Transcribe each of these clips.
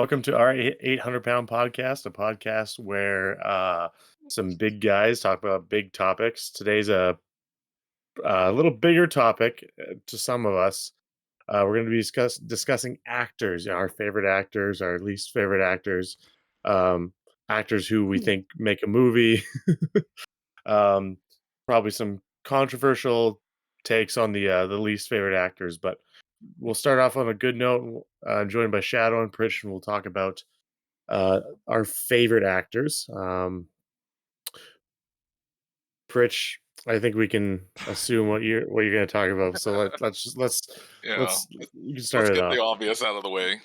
Welcome to our 800-pound podcast, a podcast where some big guys talk about big topics. Today's a little bigger topic to some of us. We're going to be discussing actors, our favorite actors, our least favorite actors, um, actors who we think make a movie. um, Probably some controversial takes on the least favorite actors, but we'll start off on a good note. Joined by Shadow and Pritch, and we'll talk about our favorite actors. Pritch, I think we can assume what you're going to talk about. So Yeah, let's you can let's start it get the off. obvious out of the way.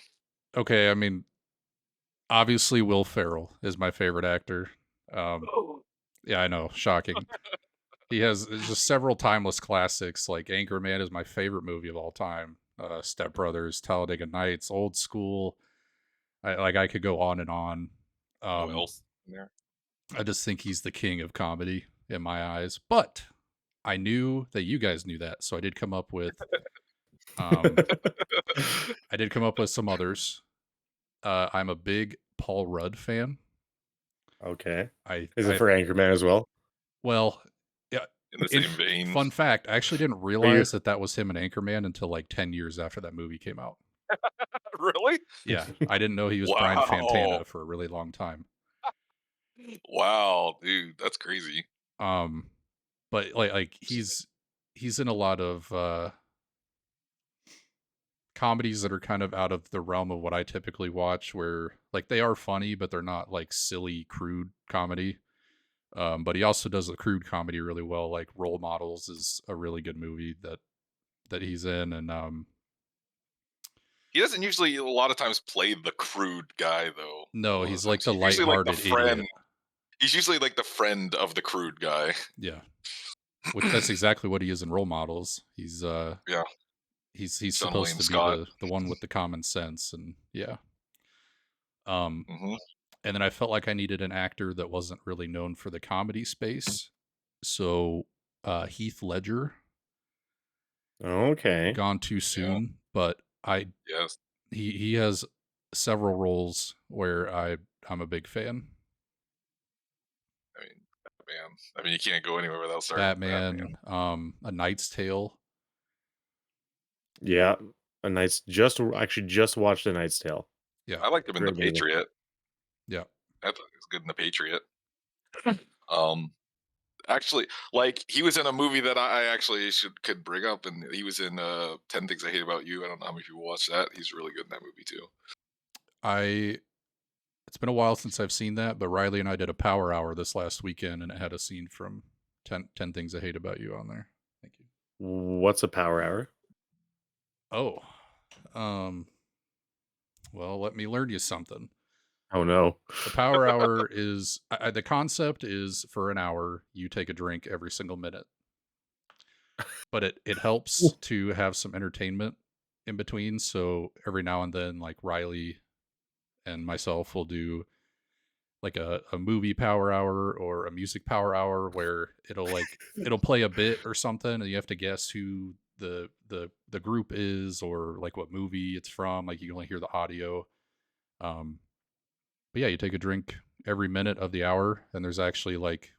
Okay, I mean, obviously Will Ferrell is my favorite actor. Um, Oh. yeah, I know, shocking. He has just several timeless classics. Like Anchorman is my favorite movie of all time. Step Brothers, Talladega Nights, Old School. I could go on and on. What Um, else in there? I just think he's the king of comedy in my eyes. But I knew that you guys knew that, so um, I did come up with some others. I'm a big Paul Rudd fan. Okay. I Is it I for Anchorman as well? Well, yeah. In the same vein. Fun fact: I actually didn't Are you realize that was him in Anchorman until like 10 years after that movie came out. Really? Yeah, I didn't know he was Brian Wow. Fantana for a really long time. Wow, dude, that's crazy. Um, but like he's in a lot of comedies that are kind of out of the realm of what I typically watch, where like they are funny, but they're not like silly, crude comedy. But he also does the crude comedy really well. Like Role Models is a really good movie that he's in, and He doesn't usually a lot of times play the crude guy though. A no, lot of he's like times the he's usually like the lighthearted friend. idiot. He's usually like the friend of the crude guy. Yeah, which that's exactly what he is in Role Models. Yeah, He's Sean supposed William to be Scott. the one with the common sense, and yeah. Um, Hmm. and then I felt like I needed an actor that wasn't really known for the comedy space, so Heath Ledger, Okay. gone too Yeah. soon, but I Yes. he has several roles where I'm a big fan. I mean, Batman. I mean, you can't go anywhere without starting with Batman. Batman, A Knight's Tale. Yeah. A nice just watched A Knight's Tale. Yeah, I liked him in The Great movie. Patriot. yeah. I thought he was good in The Patriot. Um, Actually, like he was in a movie that I actually could bring up, and he was in 10 Things I Hate About You. I don't know how many people watch that. He's really good in that movie too. I It's been a while since I've seen that, but Riley and I did a power hour this last weekend, and it had a scene from 10 Things I Hate About You on there. Thank you. What's a power hour? Oh, um, well, let me learn you something. Oh no. The power hour is the concept is for an hour you take a drink every single minute, but it helps to have some entertainment in between. So every now and then, like Riley and myself will do like a movie power hour or a music power hour where it'll play a bit or something, and you have to guess who the group is or like what movie it's from. Like you can only hear the audio. Um, but yeah, you take a drink every minute of the hour, and there's actually like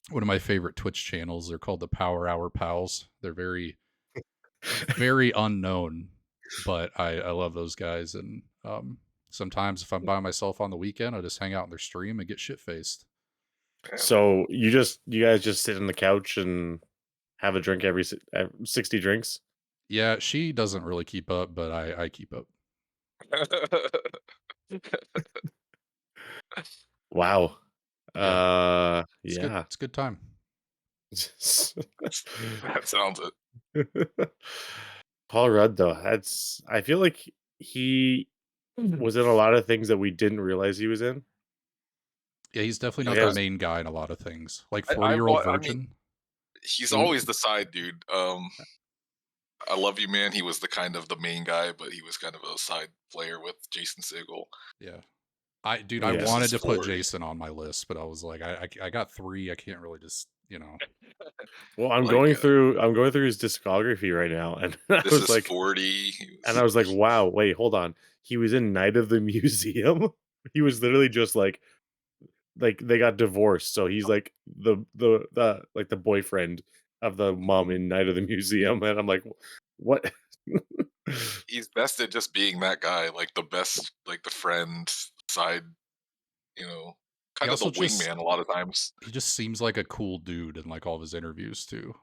one of my favorite Twitch channels. They're called the Power Hour Pals. They're very unknown, but I love those guys. And sometimes if I'm by myself on the weekend, I just hang out in their stream and get shit faced. Yeah. So you guys just sit on the couch and have a drink every 60 drinks? Yeah, she doesn't really keep up, but I keep up. Wow. Yeah, it's good. Yeah. It's a good time. That sounds it. Paul Rudd, though, I feel like he was in a lot of things that we didn't realize he was in. Yeah, he's definitely He not the has main guy in a lot of things. Like I, 40-Year-Old I mean, Virgin. he's mm, always the side dude. I Love You Man. He was the kind of the main guy, but he was kind of a side player with Jason Segel. Yeah. I yeah. wanted He's to put Flory. Jason on my list, but I was like, I got three. I can't really just you know. Well, Like I'm going through his discography right now, and I this was is like, 40. He and was, I was like, wow, wait, hold on. He was in Night of the Museum. He was literally just like they got divorced, so he's like the like the boyfriend of the mom mhm. in Night of the Museum, and I'm like, what? He's best at just being that guy, like the best, like the friend side, you know, He kind of the also just wingman a lot of times. he just seems like a cool dude in like all of his interviews too.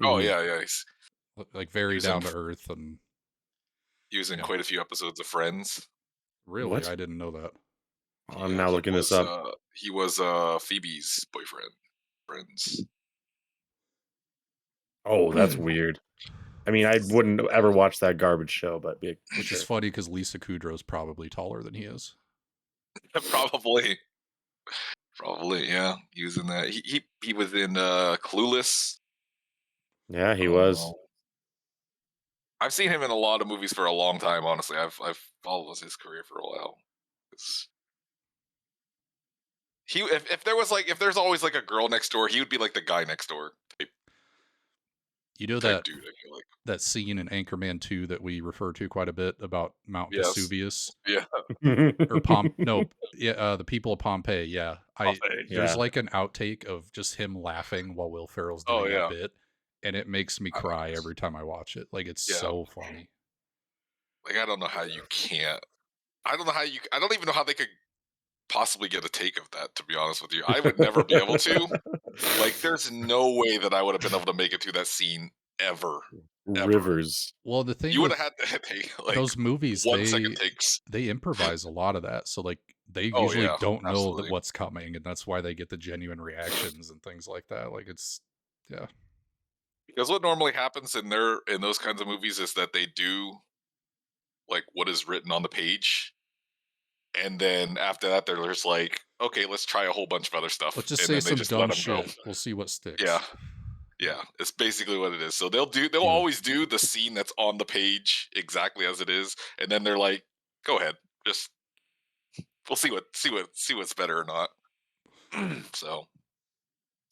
Oh Mhm. yeah, yeah. Like He very was in down to earth and he was in yeah. quite a few episodes of Friends. Really, What? I didn't know that. I'm Yeah, now looking this up. he was Phoebe's boyfriend. Friends. Oh, that's weird. I mean, I wouldn't ever watch that garbage show, but yeah, Which is sure. funny because Lisa Kudrow's probably taller than he is. Probably, probably, yeah. He was in that. He was in Clueless. Yeah, he Uh, was. I've seen him in a lot of movies for a long time. Honestly, I've followed his career for a while. It's- He if there was like if there's always like a girl next door, he would be like the guy next door You know type that dude. I feel like that scene in Anchorman 2 that we refer to quite a bit about Mount yes, Vesuvius yeah, or no, yeah, the people of Pompeii. Yeah, there's Yeah. like an outtake of just him laughing while Will Ferrell's oh doing that yeah, bit, and it makes me I, cry every time I watch it. Like it's yeah. so funny. Like I don't know how you can't. I don't know how you. I don't even know how they could possibly get a take of that. To be honest with you, I would never be able to. Like, there's no way that I would have been able to make it through that scene ever, ever. Rivers. Well, the thing You would with have had to take like those movies, 1 second takes. they improvise a lot of that. So like they Oh usually yeah, don't know that absolutely. what's coming, and that's why they get the genuine reactions and things like that. Like it's yeah. Because what normally happens in those kinds of movies is that they do like what is written on the page, and then after that they're just like, okay, let's try a whole bunch of other Let's stuff, just and say then they some just let dumb them go. shit. We'll see what Yeah, sticks. yeah, it's basically what it is. So they'll Hmm. always do the scene that's on the page exactly as it is, and then they're like, go ahead, just we'll see what's better or not. So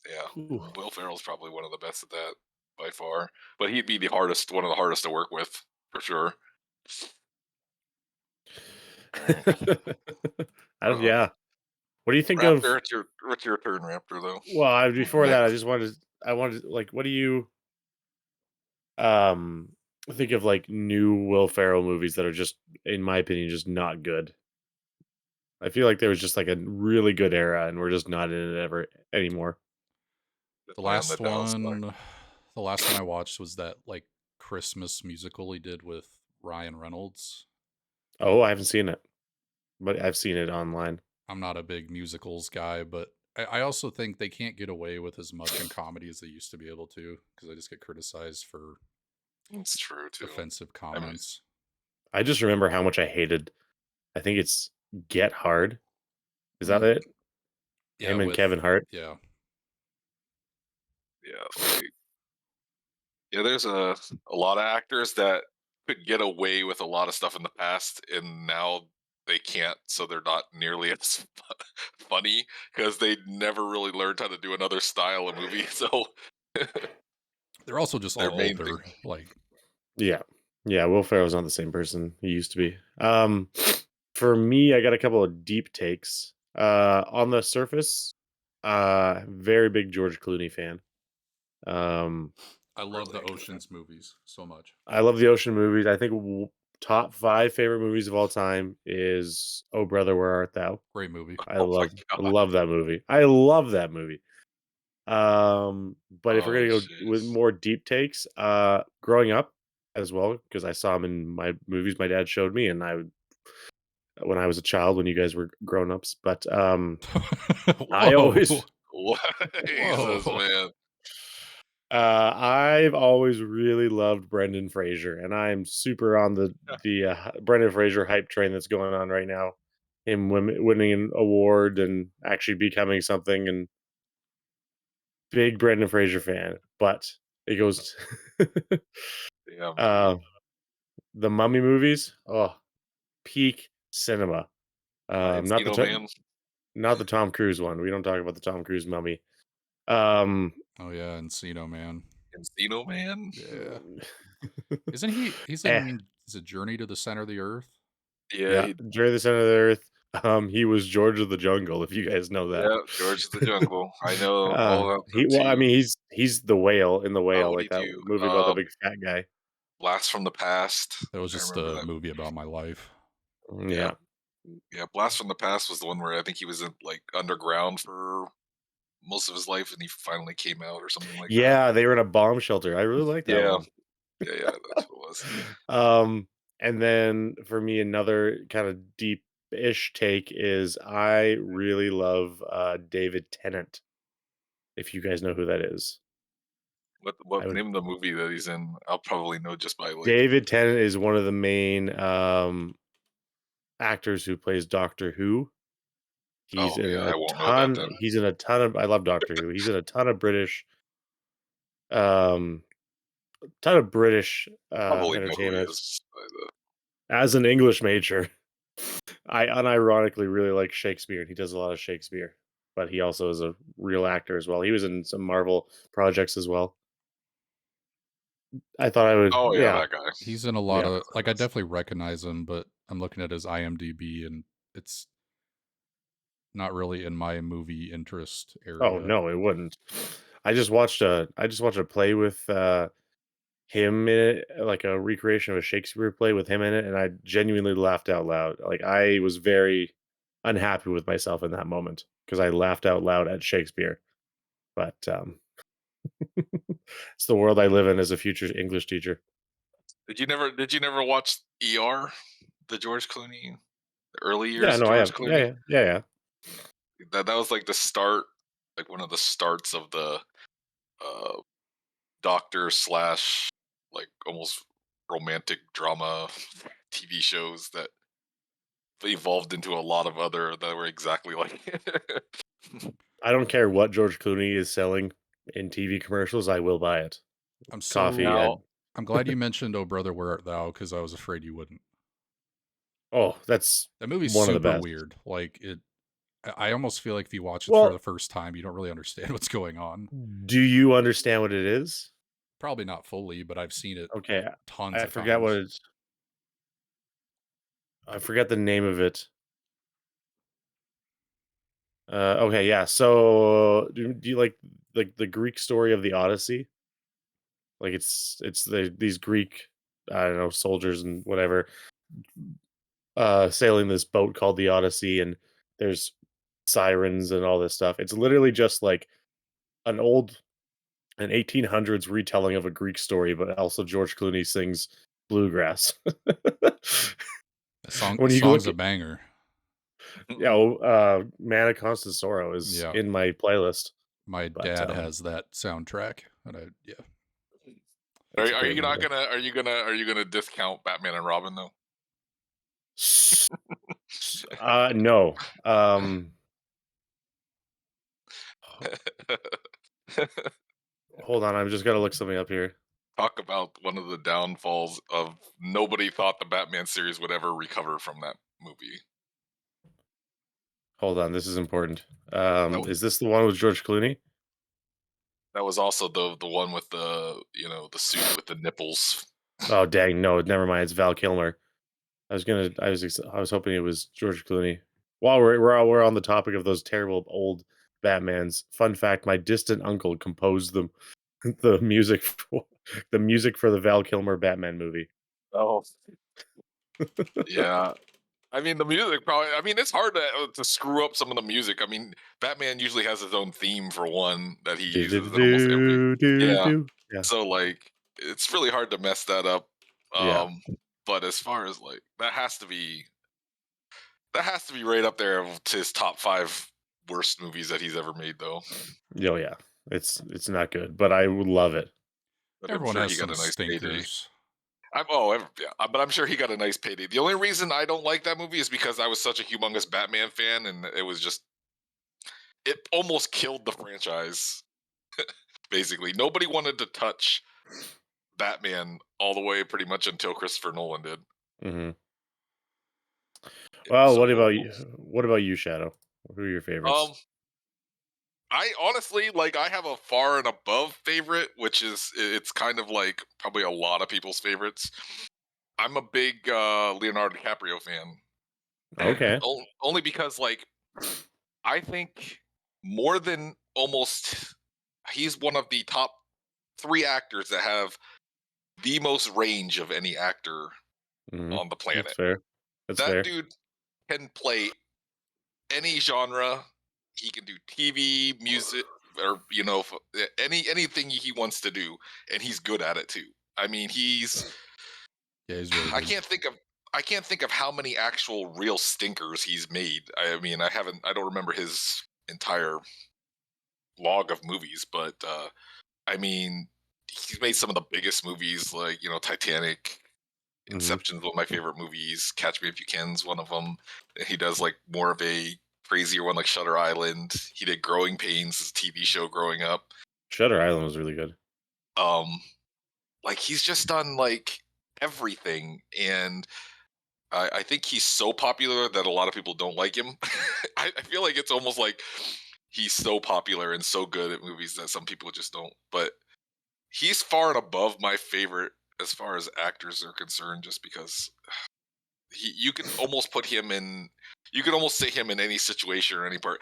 yeah, Ooh. Will Ferrell's probably one of the best at that by far, but he'd be the hardest, one of the hardest to work with for sure. Right. I don't. Yeah. What do you think of? Raptor, it's your turn, Raptor. Though Well, before that, I next, just wanted. I wanted like, what do you um think of like new Will Ferrell movies that are just, in my opinion, just not good? I feel like there was just like a really good era, and we're just not in it ever anymore. The definitely on the last downside. one, the last one I watched was that like Christmas musical he did with Ryan Reynolds. Oh, I haven't seen it, but I've seen it online. I'm not a big musicals guy, but I also think they can't get away with as much in comedy as they used to be able to because I just get criticized for It's true too. offensive I mean, comments. I just remember how much I hated. I think it's Get Hard. Is that Mm, it? yeah, Him and with Kevin Hart. yeah, yeah, like yeah. There's a lot of actors that could get away with a lot of stuff in the past, and now they can't. So they're not nearly as funny because they never really learned how to do another style of movie. So they're also just their all main thing. older. Like Yeah. Yeah, Will Ferrell's not the same person he used to be. For me, I got a couple of deep takes. On the surface, very big George Clooney fan. Um, I love the Really, Ocean's movies so much. I love the ocean movies. I think top 5 favorite movies of all time is Oh Brother, Where Art Thou? Great movie. oh my I god. love that movie. I love that movie. But if we're Oh gonna go with jeez. more deep takes, growing up as well, because I saw him in my movies my dad showed me, and when I was a child, when you guys were grown ups. But I Whoa, always, Jesus, whoa! man. I've always really loved Brendan Fraser, and I'm super on the Brendan Fraser hype train that's going on right now. Him winning an award and actually becoming something, and big Brendan Fraser fan. But it goes. Damn, dude. uh, The Mummy movies, oh, peak cinema. Not the Encino Man. Not the Tom Cruise one. We don't talk about the Tom Cruise Mummy. Um, Oh yeah, Encino Man. Encino Man. Yeah. Isn't he he's eh, in is it Journey to the Center of the Earth? Yeah, yeah, Journey to the Center of the Earth. He was George of the Jungle, if you guys know that. yeah, George of the Jungle. I know all about He them well, I too. mean, he's the whale in the whale, What do like you that do? movie about the big fat guy. Blast from the Past. That was I just remember a that. movie about my life. Yeah, Yeah. yeah. Blast from the Past was the one where I think he was in like underground for most of his life, and he finally came out or something like that. Yeah, they were in a bomb shelter. I really like that Yeah, one. yeah, yeah. That's what it was. And then for me, another kind of deep-ish take is I really love David Tennant. If you guys know who that is, I What would. name of the movie that he's in? I'll probably know just by like. David Tennant is one of the main actors who plays Doctor Who. He's Oh in yeah, I a won't know that ton. then. He's in a ton of. I love Doctor Who. He's in a um, ton of British Probably know who he entertainment. is. As an English major, I unironically really like Shakespeare, and he does a lot of Shakespeare. But he also is a real actor as well. He was in some Marvel projects as well. I thought I would, Oh yeah, yeah, that guy. He's in a lot yeah. of Definitely like I knows. definitely recognize him, but I'm looking at his IMDb and it's not really in my movie interest Oh area. no, it wouldn't. I just watched a play with him in it, like a recreation of a Shakespeare play with him in it, and I genuinely laughed out loud. Like I was very unhappy with myself in that moment because I laughed out loud at Shakespeare. But it's the world I live in as a future English teacher. Did you never watch ER? The George Clooney, the early Yeah, years of no, I George have. Yeah, Clooney? yeah, yeah, yeah. That was like the start, like one of the starts of the uh doctor slash like almost romantic drama TV shows that evolved into a lot of other that were exactly like I don't care what George Clooney is selling in TV commercials, I will buy it. I'm Coffee so now. and I'm glad you mentioned Oh Brother Where Art Thou because I was afraid you wouldn't. oh, that's That movie's one of the super best. weird. Like I almost feel like if you watch it for the Well, first time, you don't really understand what's going on. do you understand what it is? Probably not fully, but I've seen it Okay, tons I of forgot what times. it's. I forgot the name of it. Okay, yeah. So, do you like the Greek story of the Odyssey? Like these Greek, I don't know, soldiers and whatever, sailing this boat called the Odyssey, and there's sirens and all this stuff. It's literally just like an old an 1800s retelling of a Greek story, but also George Clooney sings bluegrass. The song When the you song's look, a banger. yeah, "Man of Constant Sorrow" is Yeah. in my playlist, My but dad has that soundtrack, and yeah. Are, it's a are great you not movie. gonna discount Batman and Robin though? S- no. Hold on, I'm just gotta look something up here. Talk about one of the downfalls of nobody thought the Batman series would ever recover from that movie. Hold on, this is important. That was, Is this the one with George Clooney? that was also the one with the the suit with the nipples. Oh dang, no, never mind. It's Val Kilmer. I was hoping it was George Clooney. While we're on the topic of those terrible old Batmans, fun fact: my distant uncle composed the music the music for the Val Kilmer Batman movie. Oh yeah, I mean the music probably. I mean it's hard to screw up some of the music. I mean Batman usually has his own theme for one that he Do do uses in almost every. do do Yeah, do. Yeah, so like it's really hard to mess that up. yeah, Um, but as far as like that has to be right up there of his top 5 worst movies that he's ever made, though. oh yeah. It's not good, but I would love it. But I'm Everyone sure has he got some a nice payday. stinkers. Yeah, but I'm sure he got a nice payday. The only reason I don't like that movie is because I was such a humongous Batman fan, and it almost killed the franchise. Basically, nobody wanted to touch Batman all the way pretty much until Christopher Nolan did. Mhm. It was Well, so horrible. what about you, Shadow? Who are your Um, favorites? I honestly like. I have a far and above favorite, which is it's kind of like probably a lot of people's favorites. I'm a big Leonardo DiCaprio fan, Okay. only because like I think more than almost he's one of the top 3 actors that have the most range of any actor Hmm. on the That's planet. fair. That's That fair. dude can play any genre. He can do TV, music, or anything he wants to do, and he's good at it too. I mean, he's Yeah, he's really I good. can't think of how many actual real stinkers he's made. I mean, I don't remember his entire log of movies, but I mean, he's made some of the biggest movies like Titanic. Hmm. Inception's one of my favorite movies. Catch Me If You Can's one of them. He does like more of a crazier one like Shutter Island. He did Growing Pains, his TV show growing up. Shutter Island was really good. Um, like he's just done like everything, and I think he's so popular that a lot of people don't like him. I feel like it's almost like he's so popular and so good at movies that some people just don't. But he's far and above my favorite as far as actors are concerned, just because you can almost put him in. You can almost sit him in any situation or any part.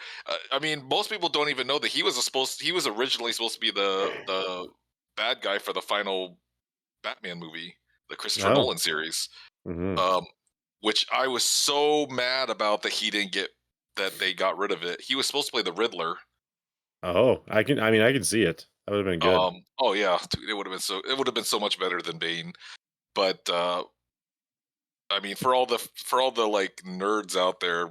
I mean, most people don't even know that he was originally supposed to be the bad guy for the final Batman movie, the Christopher Oh. Nolan series. Hmm. Um, which I was so mad about that he didn't get that they got rid of it. He was supposed to play the Riddler. Oh, I mean, I can see it. That would have been good. Oh yeah, dude, it would have been so much better than Bane. But I mean, for all the like nerds out there,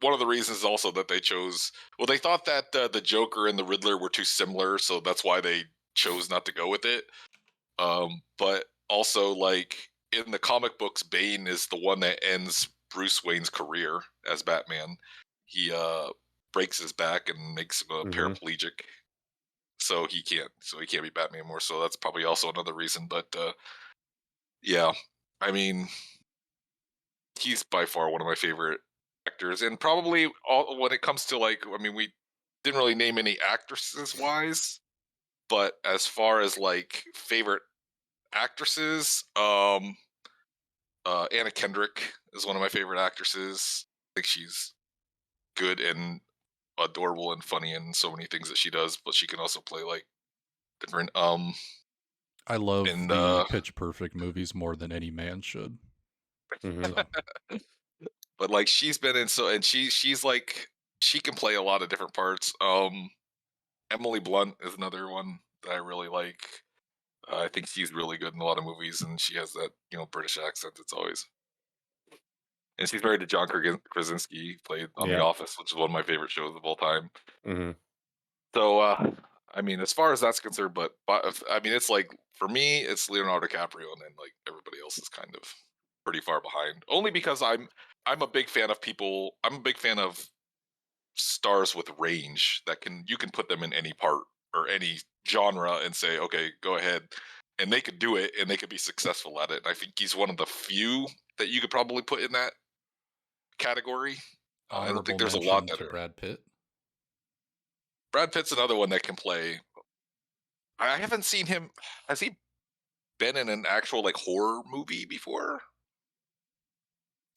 one of the reasons also that they chose, well, they thought that the Joker and the Riddler were too similar, so that's why they chose not to go with it. But also, like in the comic books, Bane is the one that ends Bruce Wayne's career as Batman. He breaks his back and makes him a Hmm. paraplegic, so he can't be Batman anymore. So that's probably also another reason. But yeah, I mean, he's by far one of my favorite actors, and probably all when it comes to like, I mean, we didn't really name any actresses wise, but as far as like favorite actresses, Anna Kendrick is one of my favorite actresses. I think she's good and adorable and funny in so many things that she does, but she can also play like different I love and the Pitch Perfect movies more than any man should. Hmm. So but like she's been in so and she's like she can play a lot of different parts. Emily Blunt is another one that I really like. I think she's really good in a lot of movies, and she has that British accent. It's always and she's married to John Krasinski, played on The Yeah. Office, which is one of my favorite shows of all time. Hmm. So, I mean, as far as that's concerned, but I mean, it's like for me, it's Leonardo DiCaprio, and then like everybody else is kind of pretty far behind. Only because I'm a big fan of people. I'm a big fan of stars with range that you can put them in any part or any genre and say, okay, go ahead, and they could do it, and they could be successful at it. And I think he's one of the few that you could probably put in that category. I don't honorable think there's a lot mention that to are. Brad Pitt. Brad Pitt's another one that can play. I haven't seen him. Has he been in an actual like horror movie before?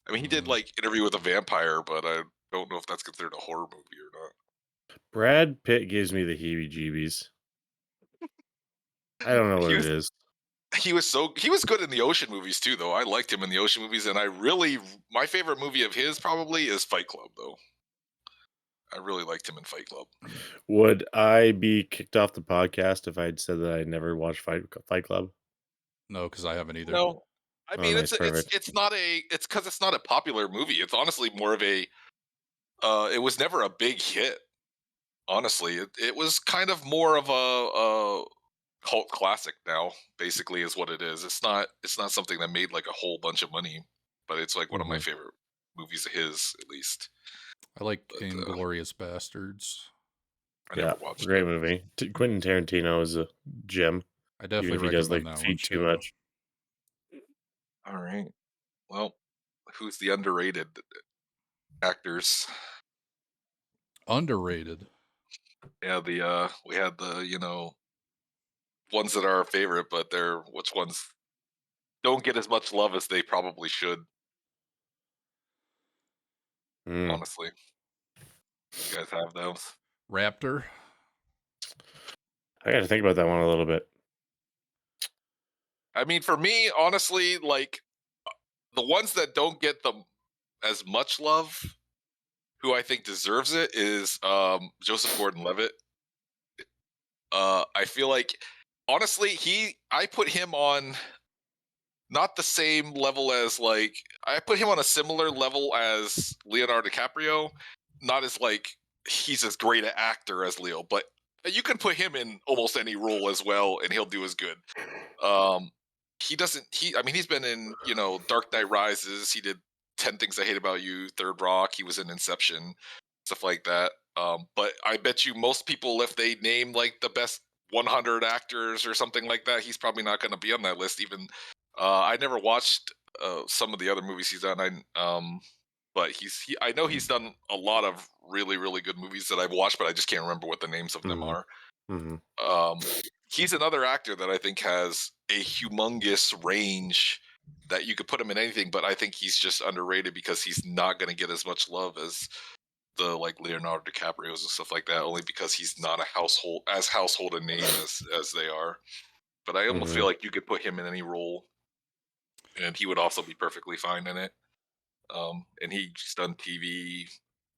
I mean, he did Mm, like Interview with a Vampire, but I don't know if that's considered a horror movie or not. Brad Pitt gives me the heebie-jeebies. I don't know what He it was is. he was good in the Ocean movies too, though. I liked him in the Ocean movies, and my favorite movie of his probably is Fight Club, though. I really liked him in Fight Club. Would I be kicked off the podcast if I had said that I never watched Fight Club? no, because I haven't either. No, I Oh, mean nice, perfect. it's not a it's because it's not a popular movie. It's honestly more of a it was never a big hit. Honestly, it was kind of more of a cult classic now. Basically, is what it is. It's not something that made like a whole bunch of money, but it's like one of my Hmm. favorite movies of his, at least. I like But Inglorious Bastards. I Yeah, never watched great it. movie. Quentin Tarantino is a gem, I even definitely if he does recommend like that one, feet too Shadow. much. All right. Well, who's the underrated actors? Underrated. Yeah, we had the ones that are our favorite, but they're which ones don't get as much love as they probably should. Mm. Honestly, you guys have those. Raptor. I got to think about that one a little bit. I mean, for me, honestly, like the ones that don't get them as much love, who I think deserves it, is Joseph Gordon-Levitt. I feel like honestly, I put him on not the same level as like I put him on a similar level as Leonardo DiCaprio, not as like he's as great an actor as Leo, but you can put him in almost any role as well, and he'll do as good. Um, he doesn't. He, I mean, he's been in Dark Knight Rises. He did 10 Things I Hate About You, Third Rock. He was in Inception, stuff like that. But I bet you most people, if they name like the best 100 actors or something like that, he's probably not going to be on that list. Even I never watched some of the other movies he's done. But I know he's done a lot of really really good movies that I've watched, but I just can't remember what the names of them Hmm. are. Hmm. He's another actor that I think has a humongous range that you could put him in anything, but I think he's just underrated because he's not going to get as much love as the like Leonardo DiCaprio's and stuff like that, only because he's not household a name as they are. But I almost feel Hmm. like you could put him in any role, and he would also be perfectly fine in it. And he's done TV,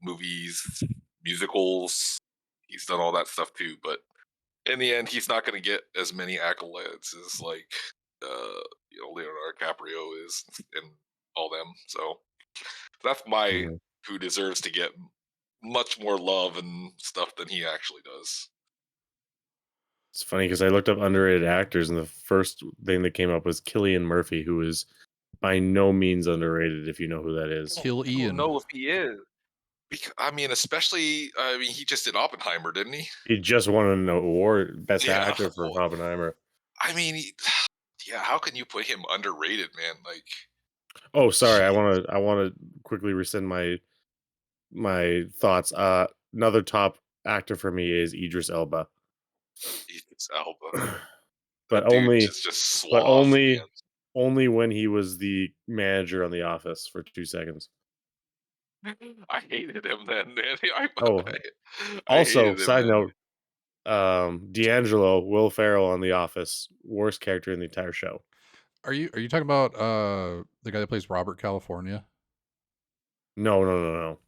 movies, musicals. He's done all that stuff too. But in the end, he's not going to get as many accolades as like Leonardo DiCaprio is and all them. So that's my Hmm. who deserves to get much more love and stuff than he actually does. It's funny because I looked up underrated actors, and the first thing that came up was Killian Murphy, who is by no means underrated. If you know who that is, Kill I don't Ian. know if he is. I mean, especially, I mean, he just did Oppenheimer, didn't he? he just won an award, Best Yeah. Actor for Well, Oppenheimer. I mean, yeah. How can you put him underrated, man? Like, Oh, sorry. I gee, want to. I want to quickly rescind my thoughts. Another top actor for me is Idris Elba, Idris Elba. but That dude only, just but sloth, only, man. only when he was the manager on The Office for 2 seconds. I hated him then, man. I, Oh, I also, hated him side then. note, D'Angelo, Will Ferrell on The Office, worst character in the entire show. Are you talking about the guy that plays Robert California? No, no, no, no.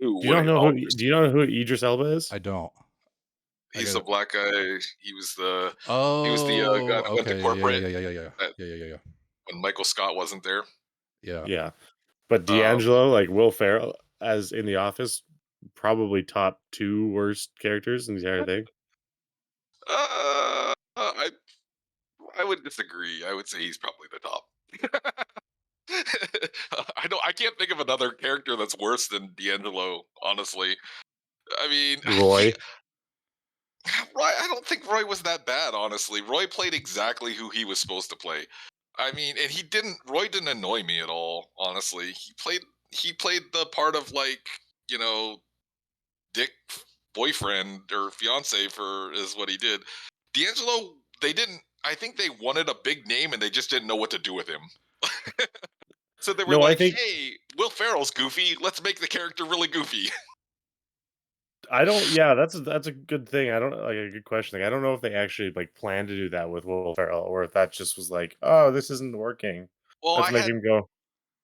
Ooh, Do you not Woody know who? Albert's. Do you know who Idris Elba is? I don't. I He's got the it. black guy. He was the guy Oh, that went to okay. Yeah, corporate yeah, yeah, yeah, yeah, that, yeah, yeah, yeah, yeah. when Michael Scott wasn't there. Yeah. Yeah, but Um, D'Angelo, like Will Ferrell, as in The Office, probably top two worst characters in the entire thing. I would disagree. I would say he's probably the top. I can't think of another character that's worse than D'Angelo. Honestly, I mean, he Roy. Roy. I don't think Roy was that bad. Honestly, Roy played exactly who he was supposed to play. I mean, and he didn't. Roy didn't annoy me at all. Honestly, he played the part of like you know dick boyfriend or fiance for is what he did. D'Angelo, they didn't. I think they wanted a big name and they just didn't know what to do with him. So they were No, I like, think "Hey, Will Ferrell's goofy. Let's make the character really goofy." I don't. Yeah, that's a good thing. I don't like a good question. Like, I don't know if they actually like planned to do that with Will Ferrell, or if that just was like, oh, this isn't working. Well, Let's make him go.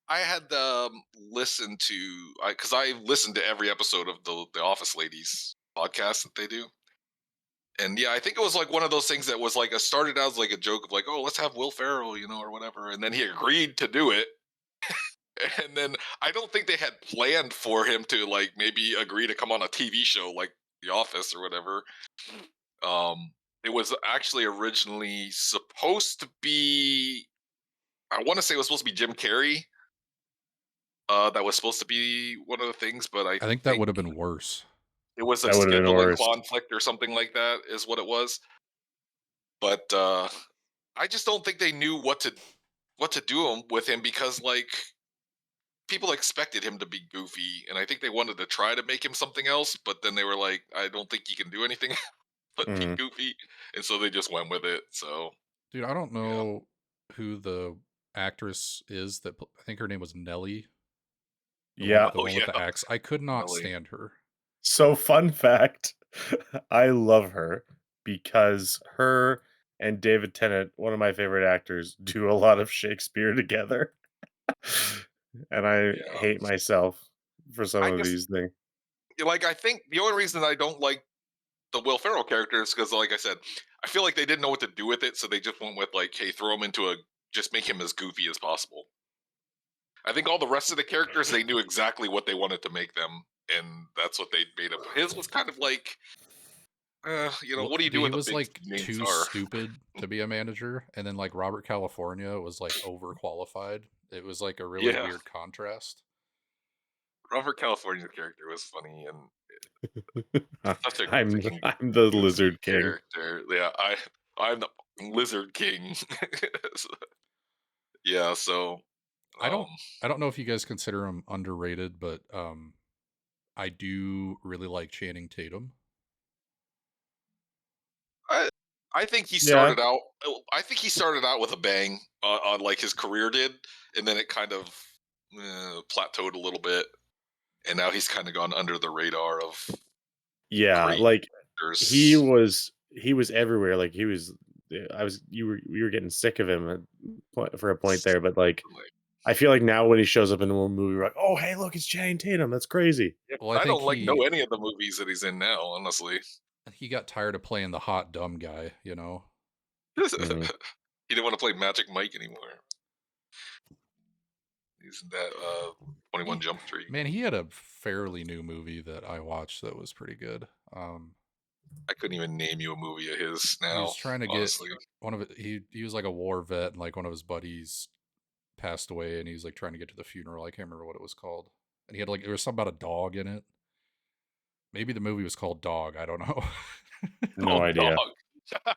I had listened to because I listened to every episode of the Office Ladies podcast that they do. And yeah, I think it was like one of those things that was like started out as like a joke of like, oh, let's have Will Ferrell, or whatever. And then he agreed to do it. And then I don't think they had planned for him to like maybe agree to come on a TV show like The Office or whatever. It was actually originally supposed to be. I want to say it was supposed to be Jim Carrey. That was supposed to be one of the things, but I I think that think would have been worse. it was a That would have been scheduling worse. conflict or something like that, is what it was. But I just don't think they knew what to do with him because like people expected him to be goofy, and I think they wanted to try to make him something else, but then they were like, I don't think he can do anything but be Mhm. goofy, and so they just went with it. So Dude, I don't yeah, know who the actress is I think her name was Nellie, Yeah. the oh one with yeah, the axe. I could not Nelly. stand her. So fun fact, I love her because her and David Tennant, one of my favorite actors, do a lot of Shakespeare together. And I Yeah, hate myself for some I of guess these things. like I think the only reason I don't like the Will Ferrell character is because, like I said, I feel like they didn't know what to do with it, so they just went with like, hey, throw him into a just make him as goofy as possible. I think all the rest of the characters they knew exactly what they wanted to make them, and that's what they made up. His was kind of like, Well, what do you do dude, he with a was big like named too star? stupid to be a manager, and then like Robert California was like overqualified. It was like a really Yeah, weird contrast. Robert California's character was funny and such a freaking I'm the goofy Lizard King. character. Yeah, I'm the Lizard King. Yeah, so I um, don't I don't know if you guys consider him underrated, but I do really like Channing Tatum. I I think he Yeah. started out. I think he started out with a bang on like his career did, and then it kind of plateaued a little bit, and now he's kind of gone under the radar of Yeah, great like he actors. was he was everywhere. Like he was I was you were getting sick of him at for a point there, but like Like, I feel like now when he shows up in a movie, we're like, "Oh, hey, look, it's Channing Tatum. That's crazy." yeah, Well, I I think don't like know any of the movies that he's in now, honestly. he got tired of playing the hot dumb guy, you know. He Mhm. didn't want to play Magic Mike anymore. He's in that 21 He Jump Street. Man, he had a fairly new movie that I watched that was pretty good. I couldn't even name you a movie of his He now, was trying to get honestly. one of it. He was like a war vet, and like one of his buddies passed away, and he was like trying to get to the funeral. I can't remember what it was called. And he had like there was something about a dog in it. Maybe the movie was called Dog. I don't know. No Oh, idea. dog.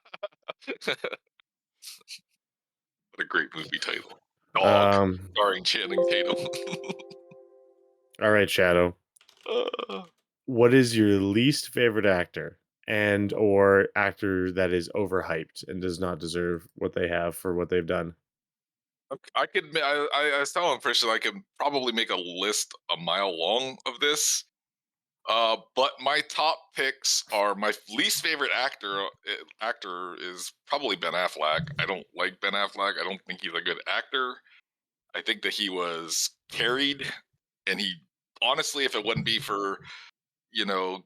What a great movie title. Dog, Um, starring Channing Tatum. all right, Shadow. Uh, What is your least favorite actor and or actor that is overhyped and does not deserve what they have for what they've done? I could. I was telling Christian I could probably make a list a mile long of this. But my top picks are my least favorite actor is probably Ben Affleck. I don't like Ben Affleck. I don't think he's a good actor. I think that he was carried, and he honestly, if it wouldn't be for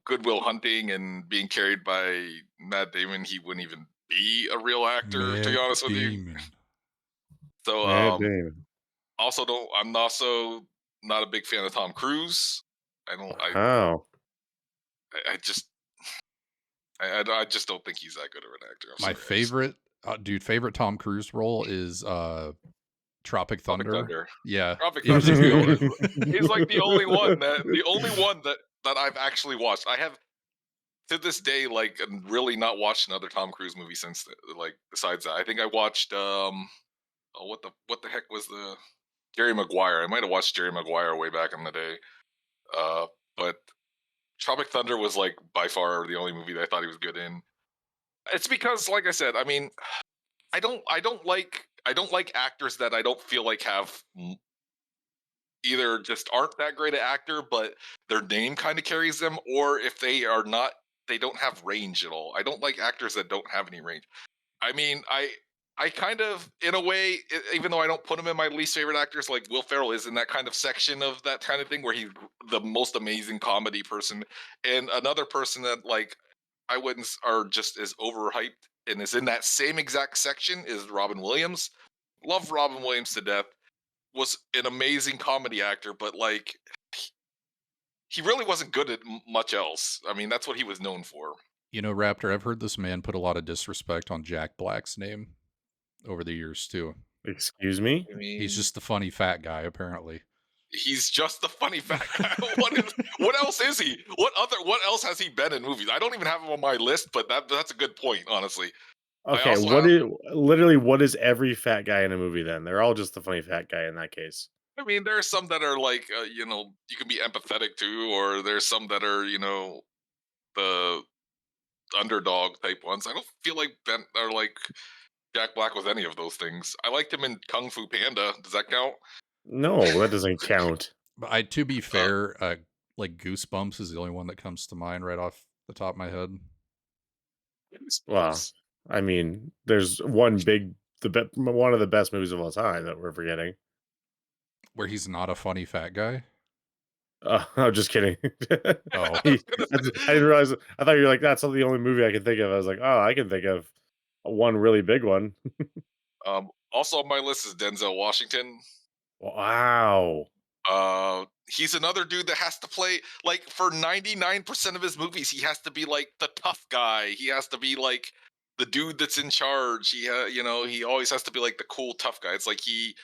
Goodwill Hunting and being carried by Matt Damon, he wouldn't even be a real actor. To be Matt honest with you, Damon. so Man, damn. also don't. I'm also not a big fan of Tom Cruise. I don't. Wow. I just. I just don't think he's that good of an actor. I'm My sorry. I just, favorite Tom Cruise role is Tropic Tropic Thunder. Thunder. Yeah, Tropic he's Thunder's just the only. He's like the only one that I've actually watched. I have to this day like really not watched another Tom Cruise movie since like besides that. I think I watched oh, what the heck was the Jerry Maguire? I might have watched Jerry Maguire way back in the day. Uh, but Tropic Thunder was like by far the only movie that I thought he was good in. It's because, like I said, I mean, I don't like actors that I don't feel like have either just aren't that great an actor, but their name kind of carries them, or if they are not, they don't have range at all. I don't like actors that don't have any range. I mean, I kind of, in a way, even though I don't put him in my least favorite actors, like Will Ferrell is in that kind of section of that kind of thing where he's the most amazing comedy person, and another person that like I wouldn't are just as overhyped and is in that same exact section is Robin Williams. Love Robin Williams to death. Was an amazing comedy actor, but like he really wasn't good at much else. I mean, that's what he was known for. Raptor. I've heard this man put a lot of disrespect on Jack Black's name over the years too. Excuse me? I He's mean, just the funny fat guy, apparently. he's just the funny fat guy. What else is he? What else has he been in movies? I don't even have him on my list, but that's a good point, honestly. I Okay, also have what is every fat guy in a movie then? They're all just the funny fat guy in that case. I mean, there are some that are like, you can be empathetic to, or there's some that are, the underdog type ones. I don't feel like Ben or like Jack Black with any of those things. I liked him in Kung Fu Panda. Does that count? No, that doesn't count. But to be Uh, fair, like Goosebumps is the only one that comes to mind right off the top of my head, Well, Goosebumps. I mean, there's one of the best movies of all time that we're forgetting. where he's not a funny fat guy. I'm just kidding. Oh, I was gonna I didn't realize. I thought you were like, that's the only movie I can think of. I was like, oh, I can think of one really big one. Also on my list is Denzel Washington. Wow. He's another dude that has to play like for 99% of his movies. He has to be like the tough guy. He has to be like the dude that's in charge. He always has to be like the cool tough guy. It's like he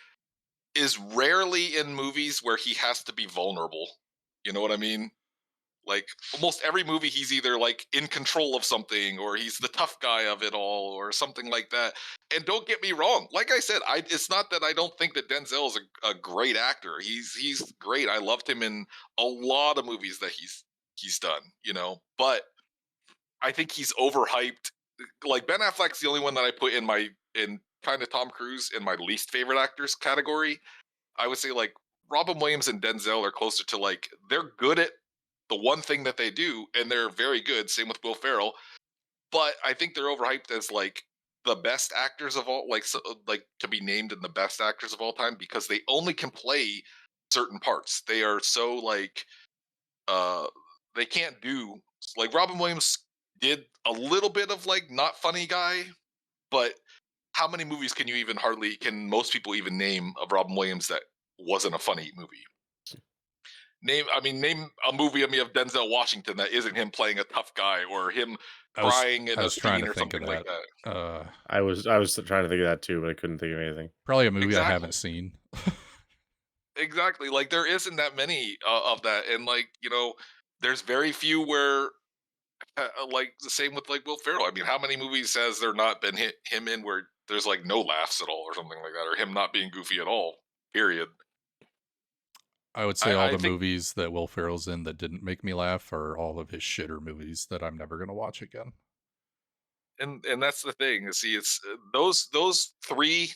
is rarely in movies where he has to be vulnerable. You know what I mean? Like almost every movie, he's either like in control of something, or he's the tough guy of it all, or something like that. And don't get me wrong, like I said, it's not that I don't think that Denzel is a great actor. He's great. I loved him in a lot of movies that he's done. But I think he's overhyped. Like Ben Affleck's the only one that I put in kind of Tom Cruise in my least favorite actors category. I would say like Robin Williams and Denzel are closer to like they're good at the one thing that they do, and they're very good. Same with Will Ferrell, but I think they're overhyped as like the best actors of all, like to be named in the best actors of all time because they only can play certain parts. They are so like uh they can't do like Robin Williams did a little bit of like not funny guy, but how many movies can most people even name of Robin Williams that wasn't a funny movie? Name a movie of Denzel Washington that isn't him playing a tough guy or him I was crying in I a was trying scene to or think of something like that. that. I was trying to think of that too, but I couldn't think of anything. Probably a movie I Exactly, haven't seen. exactly. Like there isn't that many of that, and like there's very few where like the same with like Will Ferrell. I mean, how many movies has there not been him in where there's like no laughs at all or something like that, or him not being goofy at all? Period. I would say all I the think movies that Will Ferrell's in that didn't make me laugh are all of his shitter movies that I'm never gonna watch again. and that's the thing. See, it's those three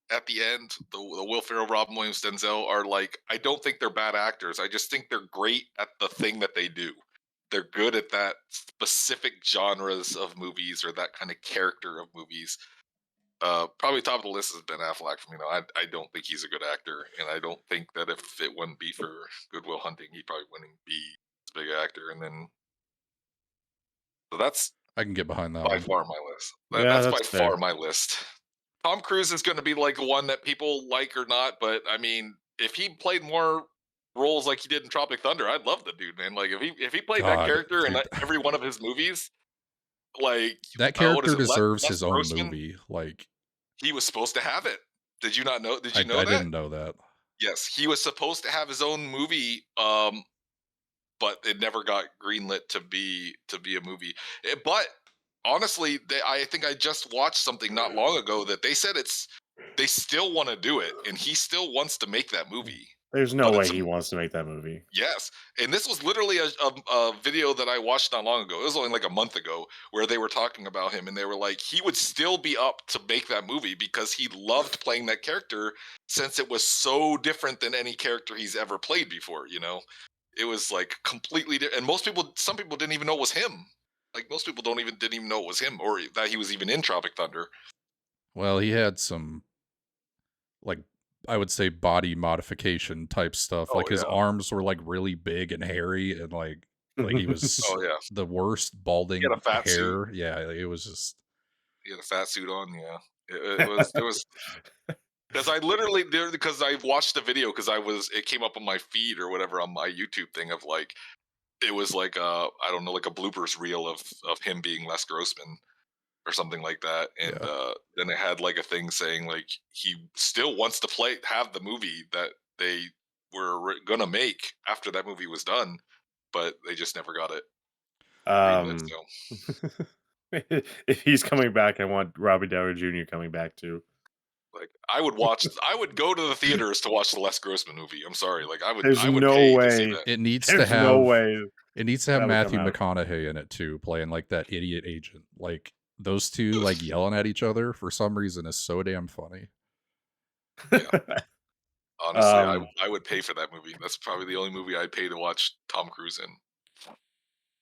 at the end, the Will Ferrell, Robin Williams, Denzel are like I don't think they're bad actors. I just think they're great at the thing that they do. They're good at that specific genres of movies or that kind of character of movies. Probably top of the list is Ben Affleck for me. I don't think he's a good actor, and I don't think that if it wouldn't be for Good Will Hunting, he probably wouldn't be a big actor. And then so that's I can get behind that by one. far my list. Yeah, That's by that's fair. far my list. Tom Cruise is going to be like one that people like or not, but I mean, if he played more roles like he did in Tropic Thunder, I'd love the dude, man. Like if he played that God, character in dude, every one of his movies, like that what is character it, deserves Les his own Grossman? movie. Like, He was supposed to have it. Did you not know? Did I you know that? didn't know that. Yes, he was supposed to have his own movie, but it never got greenlit to be a movie. But honestly, I think I just watched something not long ago that they said they still want to do it, and he still wants to make that movie. There's no But way it's he wants to make that movie. yes, and this was literally a video that I watched not long ago. It was only like a month ago, where they were talking about him, and they were like, he would still be up to make that movie because he loved playing that character since it was so different than any character he's ever played before. It was like completely and some people didn't even know it was him. Like most people didn't even know it was him or that he was even in Tropic Thunder. Well, he had some, like, I would say body modification type stuff. Oh Like his yeah, arms were like really big and hairy, and like he was oh yeah. the worst He had balding a fat suit. hair. Yeah, like, it was just He had a fat suit on. Yeah, it was because I literally there because I watched the video because it came up on my feed or whatever on my YouTube thing of like it was like I don't know like a bloopers reel of him being Les Grossman or something like that, and yeah. then it had like a thing saying like he still wants to have the movie that they were gonna make after that movie was done, but they just never got it greenlit. um, So if he's coming back, I want Robbie Downey Jr. coming back too. Like I would go to the theaters to watch the Les Grossman movie. I'm sorry, like There's I would no pay to see way. that. It needs to There's no have way it needs to have that would come Matthew out. McConaughey in it too, playing like that idiot agent. Like those two like yelling at each other for some reason is so damn funny. Honestly, Um, I would pay for that movie. That's probably the only movie I'd pay to watch Tom Cruise in.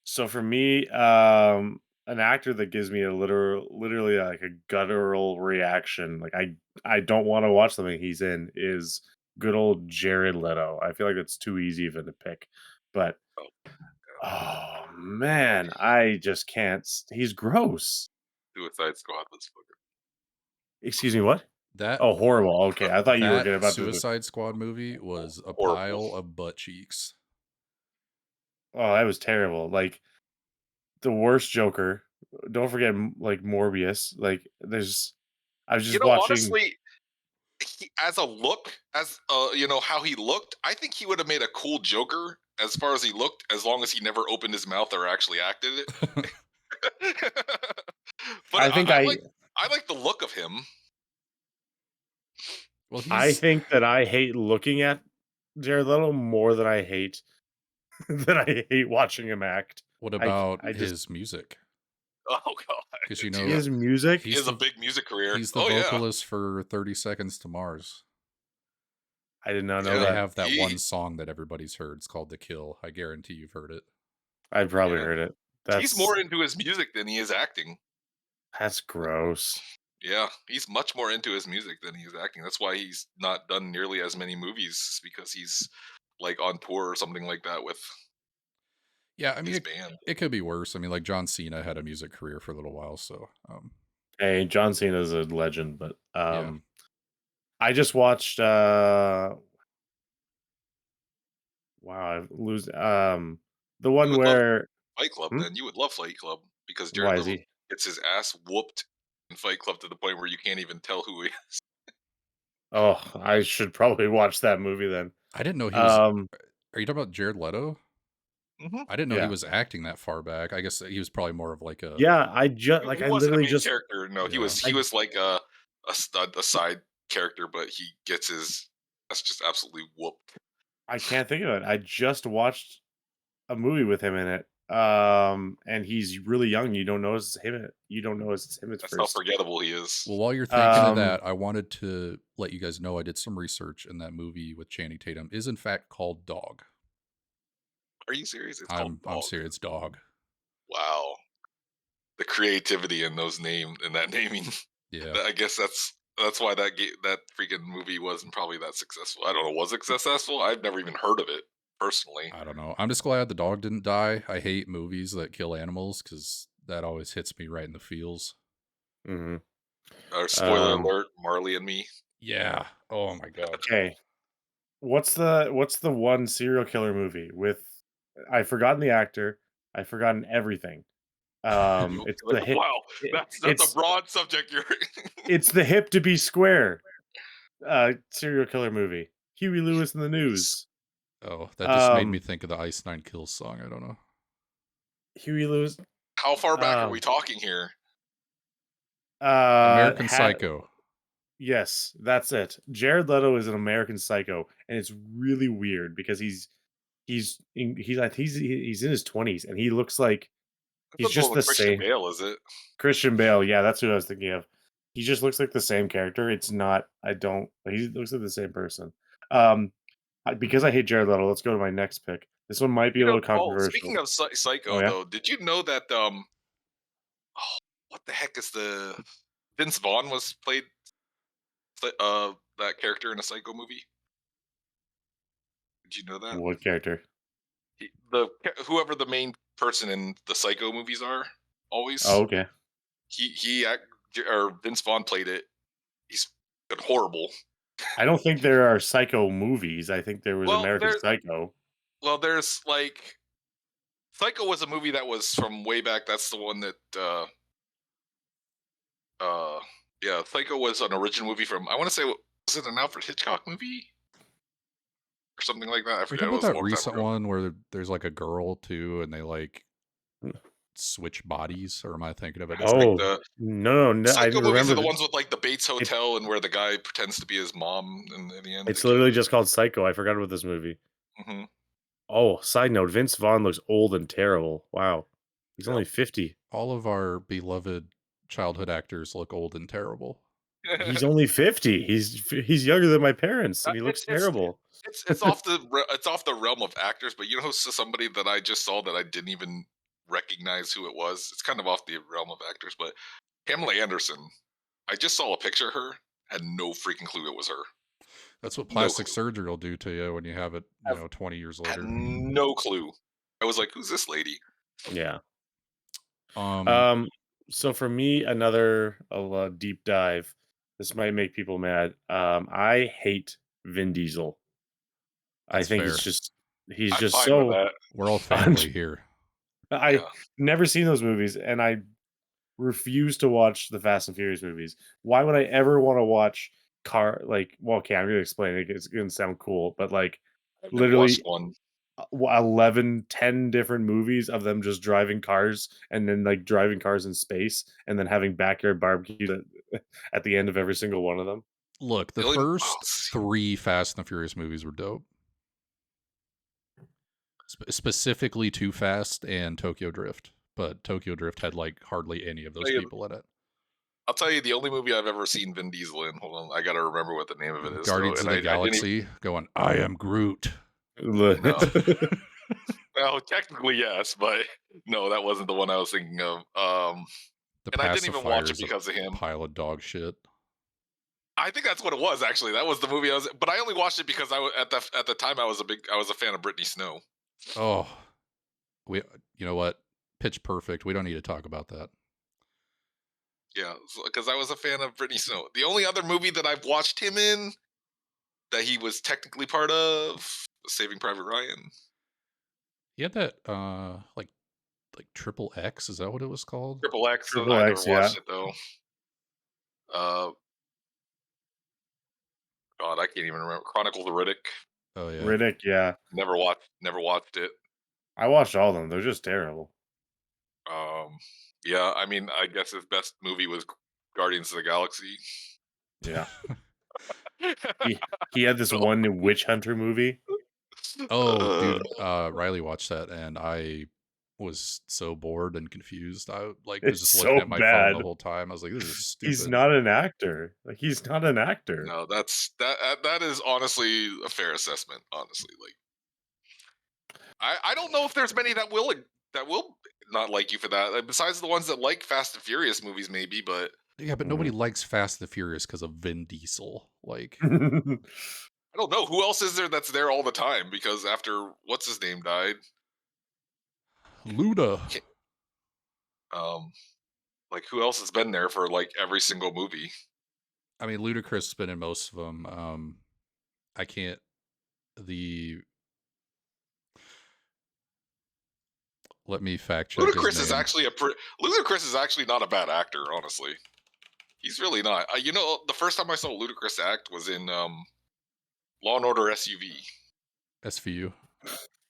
So for me, an actor that gives me a literally like a guttural reaction, like I don't want to watch something he's in, is good old Jared Leto. I feel like it's too easy even to pick, but Oh, oh man, I just can't. He's gross. Suicide Squad was fucking. Excuse me, what? That Oh, horrible. Okay, I thought you were that gonna about to. Suicide Squad movie was a Horrible. pile of butt cheeks. Oh, that was terrible. Like the worst Joker. Don't forget, like Morbius. Like I was just watching. Honestly, as a look, as how he looked, I think he would have made a cool Joker as far as he looked, as long as he never opened his mouth or actually acted it. But I think I like the look of him. Well, I he's think that I hate looking at Jared Leto more than I hate watching him act. what about I just his music? Oh god, Because you Dude, know his music. he he's has a the big music career. he's the Oh yeah, vocalist for 30 Seconds to Mars. I did not know Yeah. They that. have that He- one song that everybody's heard. It's called "The Kill." I guarantee you've heard it. I'd probably Yeah. heard it. he's more into his music than he is acting. That's gross. Yeah, he's much more into his music than he is acting. That's why he's not done nearly as many movies, because he's like on tour or something like that with Yeah, I mean, his band. it could be worse. I mean, like John Cena had a music career for a little while, so Hey, John Cena's a legend, but Yeah. I just watched wow, I lose the one would love- where Fight Club, then you would love Fight Club, because why Jared is Leto he? gets his ass whooped in Fight Club to the point where you can't even tell who he is. Oh, I should probably watch that movie then. I didn't know he was. Um Are you talking about Jared Leto? Mm-hmm. I didn't know Yeah. he was acting that far back. I guess he was probably more of like a. yeah, I just like He I wasn't a literally main just character. No, he Yeah. was. He was like a side character, but he gets his. That's just absolutely whooped. I can't think of it. I just watched a movie with him in it. And he's really young. You don't notice him. You don't notice it's him at That's how first. forgettable he is. Well, while you're thinking of Um, that, I wanted to let you guys know I did some research, and that movie with Channing Tatum is in fact called Dog. Are you serious? It's I'm called Dog. serious. It's Dog. Wow, the creativity in those that naming. Yeah. I guess that's why that freaking movie wasn't probably that successful. I don't know. Was it successful? I've never even heard of it personally. I don't know. I'm just glad the dog didn't die. I hate movies that kill animals because that always hits me right in the feels. mhm. Spoiler Um, alert: Marley and Me. Yeah. Oh my god. Okay. What's the one serial killer movie with I've forgotten the actor, I've forgotten everything. It's the hip Wow, that's it's a broad subject. You're. it's the hip to be square serial killer movie. Huey Lewis in the News. Oh, that just made me Um, think of the Ice Nine Kills song. I don't know. Huey Lewis How far back are we talking here? American had- Psycho. Yes, that's it. Jared Leto is an American Psycho, and it's really weird because he's in his 20s and he looks like he's That's just one the with Christian same. Bale, is it? Christian Bale, yeah, that's who I was thinking of. He just looks like the same character. It's not. He looks like the same person. Because I hate Jared Leto, let's go to my next pick. This one might be a little controversial. Speaking of Psycho, Oh, yeah? though, did you know that what the heck is the Vince Vaughn was played that character in a Psycho movie? Did you know that? What character? Whoever the main person in the Psycho movies are, always. Oh, okay. Vince Vaughn played it. He's horrible. I don't think there are Psycho movies. I think there was Well, American Psycho. Well, there's like Psycho was a movie that was from way back. That's the one that yeah, Psycho was an original movie from, I want to say, was it an Alfred Hitchcock movie? Or something like that. I Are you forget. talking It was about a that long time recent ago. one where there's like a girl too, and they like switch bodies, or am I thinking of a It's like different? Oh, the no, I Psycho movies are remember the th ones with like the Bates it Hotel and where the guy pretends to be his mom in the end. it's literally just called Psycho, I forgot about this movie. Mhm. Oh, side note, Vince Vaughn looks old and terrible. Wow. He's Yep. only 50. All of our beloved childhood actors look old and terrible. He's only 50. He's younger than my parents, and he looks It's terrible. it's it's off the realm of actors, but you know, somebody that I just saw that I didn't even recognize who it was. It's kind of off the realm of actors, but Pamela Anderson. I just saw a picture of her, had no freaking clue it was her. That's what No plastic clue. surgery will do to you when you have it, Have 20 years had later. no clue. I was like, "Who's this lady?" Yeah. Um, Um, so for me, another deep dive. This might make people mad. I hate Vin Diesel. I that's think fair. he's I'm just fine with so that. We're all family here. I Yeah. never seen those movies, and I refuse to watch the Fast and Furious movies. Why would I ever want to watch well, okay, I'm gonna explain it. It's gonna sound cool, but like I've never watched literally one. 11, 10 different movies of them just driving cars and then like driving cars in space and then having backyard barbecues at the end of every single one of them. Look, the The only first 3 Fast and the Furious movies were dope. Specifically Too Fast and Tokyo Drift, but Tokyo Drift had like hardly any of those tell you people in it. I'll tell you the only movie I've ever seen Vin Diesel in. Hold on, I gotta remember what the name of it is though, Guardians and of the I didn't even Galaxy going, I am Groot. no. Well, technically yes, but no, that wasn't the one I was thinking of. The And I didn't even watch pacifier it is a because of him. pile of dog shit. I think that's what it was actually. That was the movie I was, but I only watched it because at the time I was a fan of Britney Snow. Oh, you know what? Pitch Perfect. We don't need to talk about that. Yeah, because I was a fan of Britney Snow. The only other movie that I've watched him in that he was technically part of was Saving Private Ryan. He had that like Triple X, is that what it was called? Triple X. Triple I never X, yeah. watched it though. God, I can't even remember. Chronicle the Riddick. Oh yeah. Riddick, yeah. Never watched it. I watched all of them. They're just terrible. Yeah, I mean, I guess his best movie was Guardians of the Galaxy. Yeah. He had this one witch hunter movie. Oh, dude, Riley watched that and I was so bored and confused. I was It's just looking so at my phone bad. the whole time. I was like, this is stupid. He's not an actor. Like he's not an actor. No, that is honestly a fair assessment. Honestly, like I don't know if there's many that will not like you for that. Like, besides the ones that like Fast and Furious movies, maybe. But Yeah, but nobody likes Fast and the Furious because of Vin Diesel. Like, I don't know who else is there that's there all the time. Because after what's his name died, Luda. like who else has been there for like every single movie? I mean, Ludacris has been in most of them. I can't. Let me fact check. Ludacris is actually Ludacris is actually not a bad actor, honestly. He's really not. You know, the first time I saw Ludacris act was in Law and Order SUV SVU.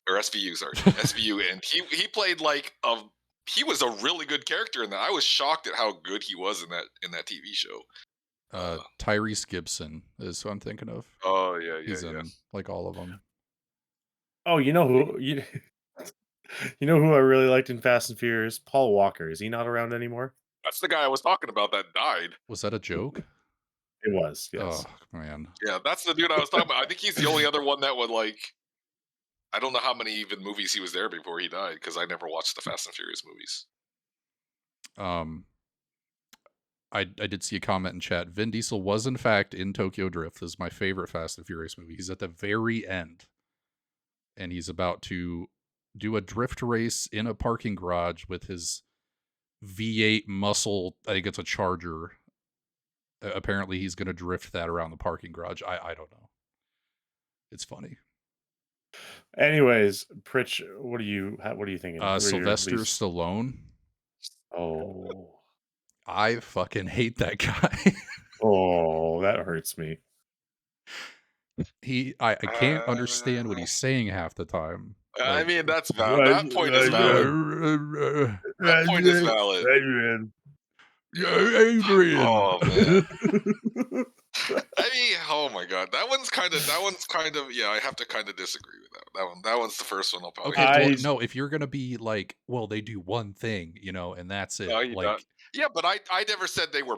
or SVU, sorry, SVU, and he played like he was a really good character in that. I was shocked at how good he was in that TV show. Tyrese Gibson is who I'm thinking of. Oh yeah, He's in like all of them. Oh, you know who you know who I really liked in Fast and Furious? Paul Walker. Is he not around anymore? That's the guy I was talking about that died. Was that a joke? It was, yes. Oh man. Yeah, that's the dude I was talking about. I think he's the only other one that would like. I don't know how many even movies he was there before he died because I never watched the Fast and Furious movies. I did see a comment in chat. Vin Diesel was in fact in Tokyo Drift. This is my favorite Fast and Furious movie. He's at the very end, and he's about to do a drift race in a parking garage with his V8 muscle. I think it's a Charger. Apparently, he's going to drift that around the parking garage. I don't know. It's funny. Anyways, Pritch, what are you thinking? Sylvester Stallone. Oh. I fucking hate that guy. Oh, that hurts me. I can't understand what he's saying half the time. I Like, mean, that's valid. That point is valid. That point is valid. Yeah. Adrian. Oh man. I mean, oh my god, that one's kind of. Yeah, I have to kind of disagree with that. That one's the first one I'll probably. Okay, have to well, I- dis- no, if you're gonna be like, well, they do one thing, and that's it. No, he Like, does. Yeah, but I never said they were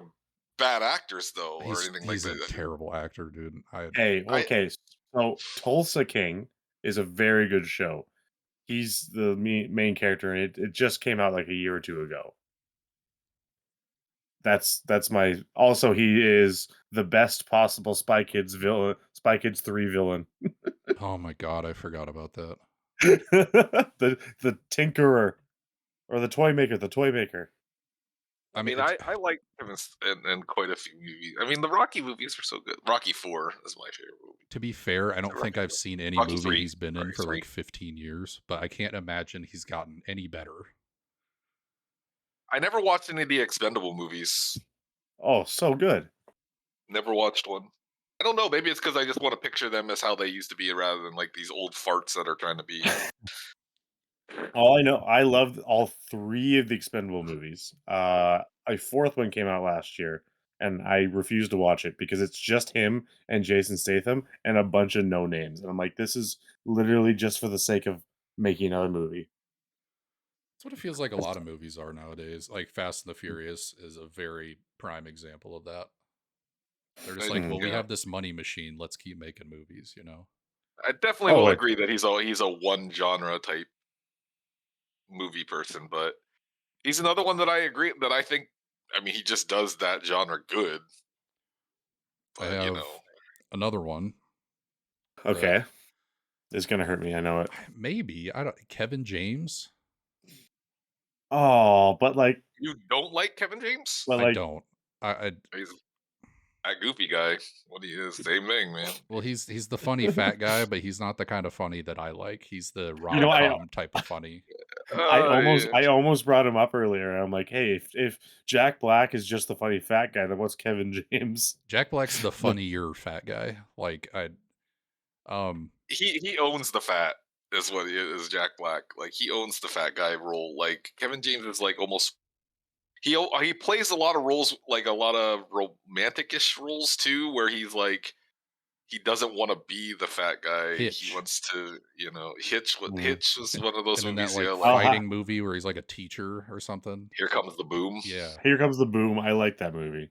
bad actors though, or anything like he's a that. terrible actor, dude. Hey, I okay. So Tulsa King is a very good show. He's the main character, and it just came out like a year or two ago. That's my. Also, he is the best possible Spy Kids villain. Spy Kids 3 villain. Oh my god, I forgot about that. the Tinkerer, or the Toy Maker. The Toy Maker. I mean, I like him in quite a few movies. I mean, the Rocky movies were so good. Rocky 4 is my favorite movie. to be fair, I don't Rocky think I've seen any Rocky movie 3. he's been in Rocky for 3. like 15 years, but I can't imagine he's gotten any better. I never watched any of the Expendable movies. Oh, so good. Never watched one. I don't know. Maybe it's because I just want to picture them as how they used to be, rather than like these old farts that are trying to be. All I know, I loved all 3 of the Expendable movies. A 4th one came out last year, and I refused to watch it because it's just him and Jason Statham and a bunch of no names. And I'm like, this is literally just for the sake of making another movie. That's what it feels like a lot of movies are nowadays. Like Fast and the Furious is a very prime example of that. They're just like, well, we Yeah. have this money machine. Let's keep making movies, I definitely Oh, will wait. agree that he's a one genre type movie person, but he's another one that I agree that I think. I mean, he just does that genre good. I But have another one. Okay. It's going to hurt me. I know it. Maybe Kevin James. Oh, but like, you don't like Kevin James? but I like, don't. I He's that goofy guy. What he is, same thing, man. well, he's the funny fat guy, but he's not the kind of funny that I like. He's the You know, I- rom-com type of funny. I Yeah. almost brought him up earlier. And I'm like, hey, if Jack Black is just the funny fat guy, then what's Kevin James? Jack Black's the funnier fat guy. Like He owns the fat. Is what he is. Jack Black. Like he owns the fat guy role. Like Kevin James is like almost. He plays a lot of roles, like a lot of romantic-ish roles too, where he's like he doesn't want to be the fat guy. Hitch. He wants to, Hitch. Mm. Hitch was one of those and in that movies. like Yeah, I'll fighting movie where he's like a teacher or something. Here Comes the Boom. Yeah. Here Comes the Boom. I like that movie.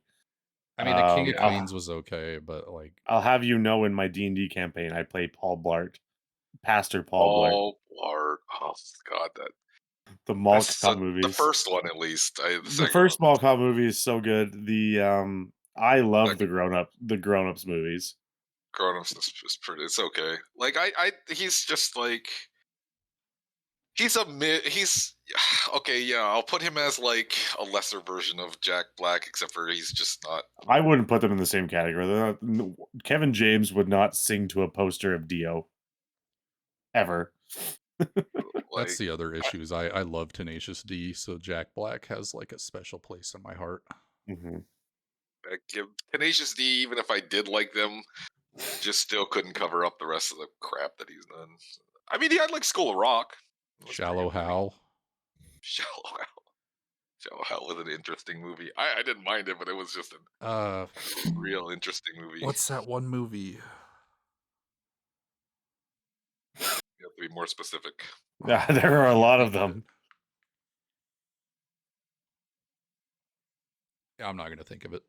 I mean, The King of yeah. Queens was okay, but like I'll have you know, in my D&D campaign, I play Paul Blart, Pastor Paul Blart, Paul Blart. Oh God, the Mall that's Cop the movies. first one at least. The The second first one, Mall Cop movie is so good. I love the Grown Ups movies. Grown Ups is pretty. It's okay. Like he's just like he's okay. Yeah, I'll put him as like a lesser version of Jack Black, except for he's just not. I wouldn't put them in the same category. Kevin James would not sing to a poster of Dio. Ever. Like, that's the other issues. I love Tenacious D, so Jack Black has like a special place in my heart. Mhm. Tenacious D, even if I did like them, just still couldn't cover up the rest of the crap that he's done. I mean, he had like School of Rock. It was a pretty Shallow good movie. Hal. Shallow Hal. Shallow Hal was an interesting movie. I didn't mind it, but it was just a real interesting movie. What's that one movie? You have to be more specific. Yeah, there are a lot of them. Yeah, I'm not gonna think of it.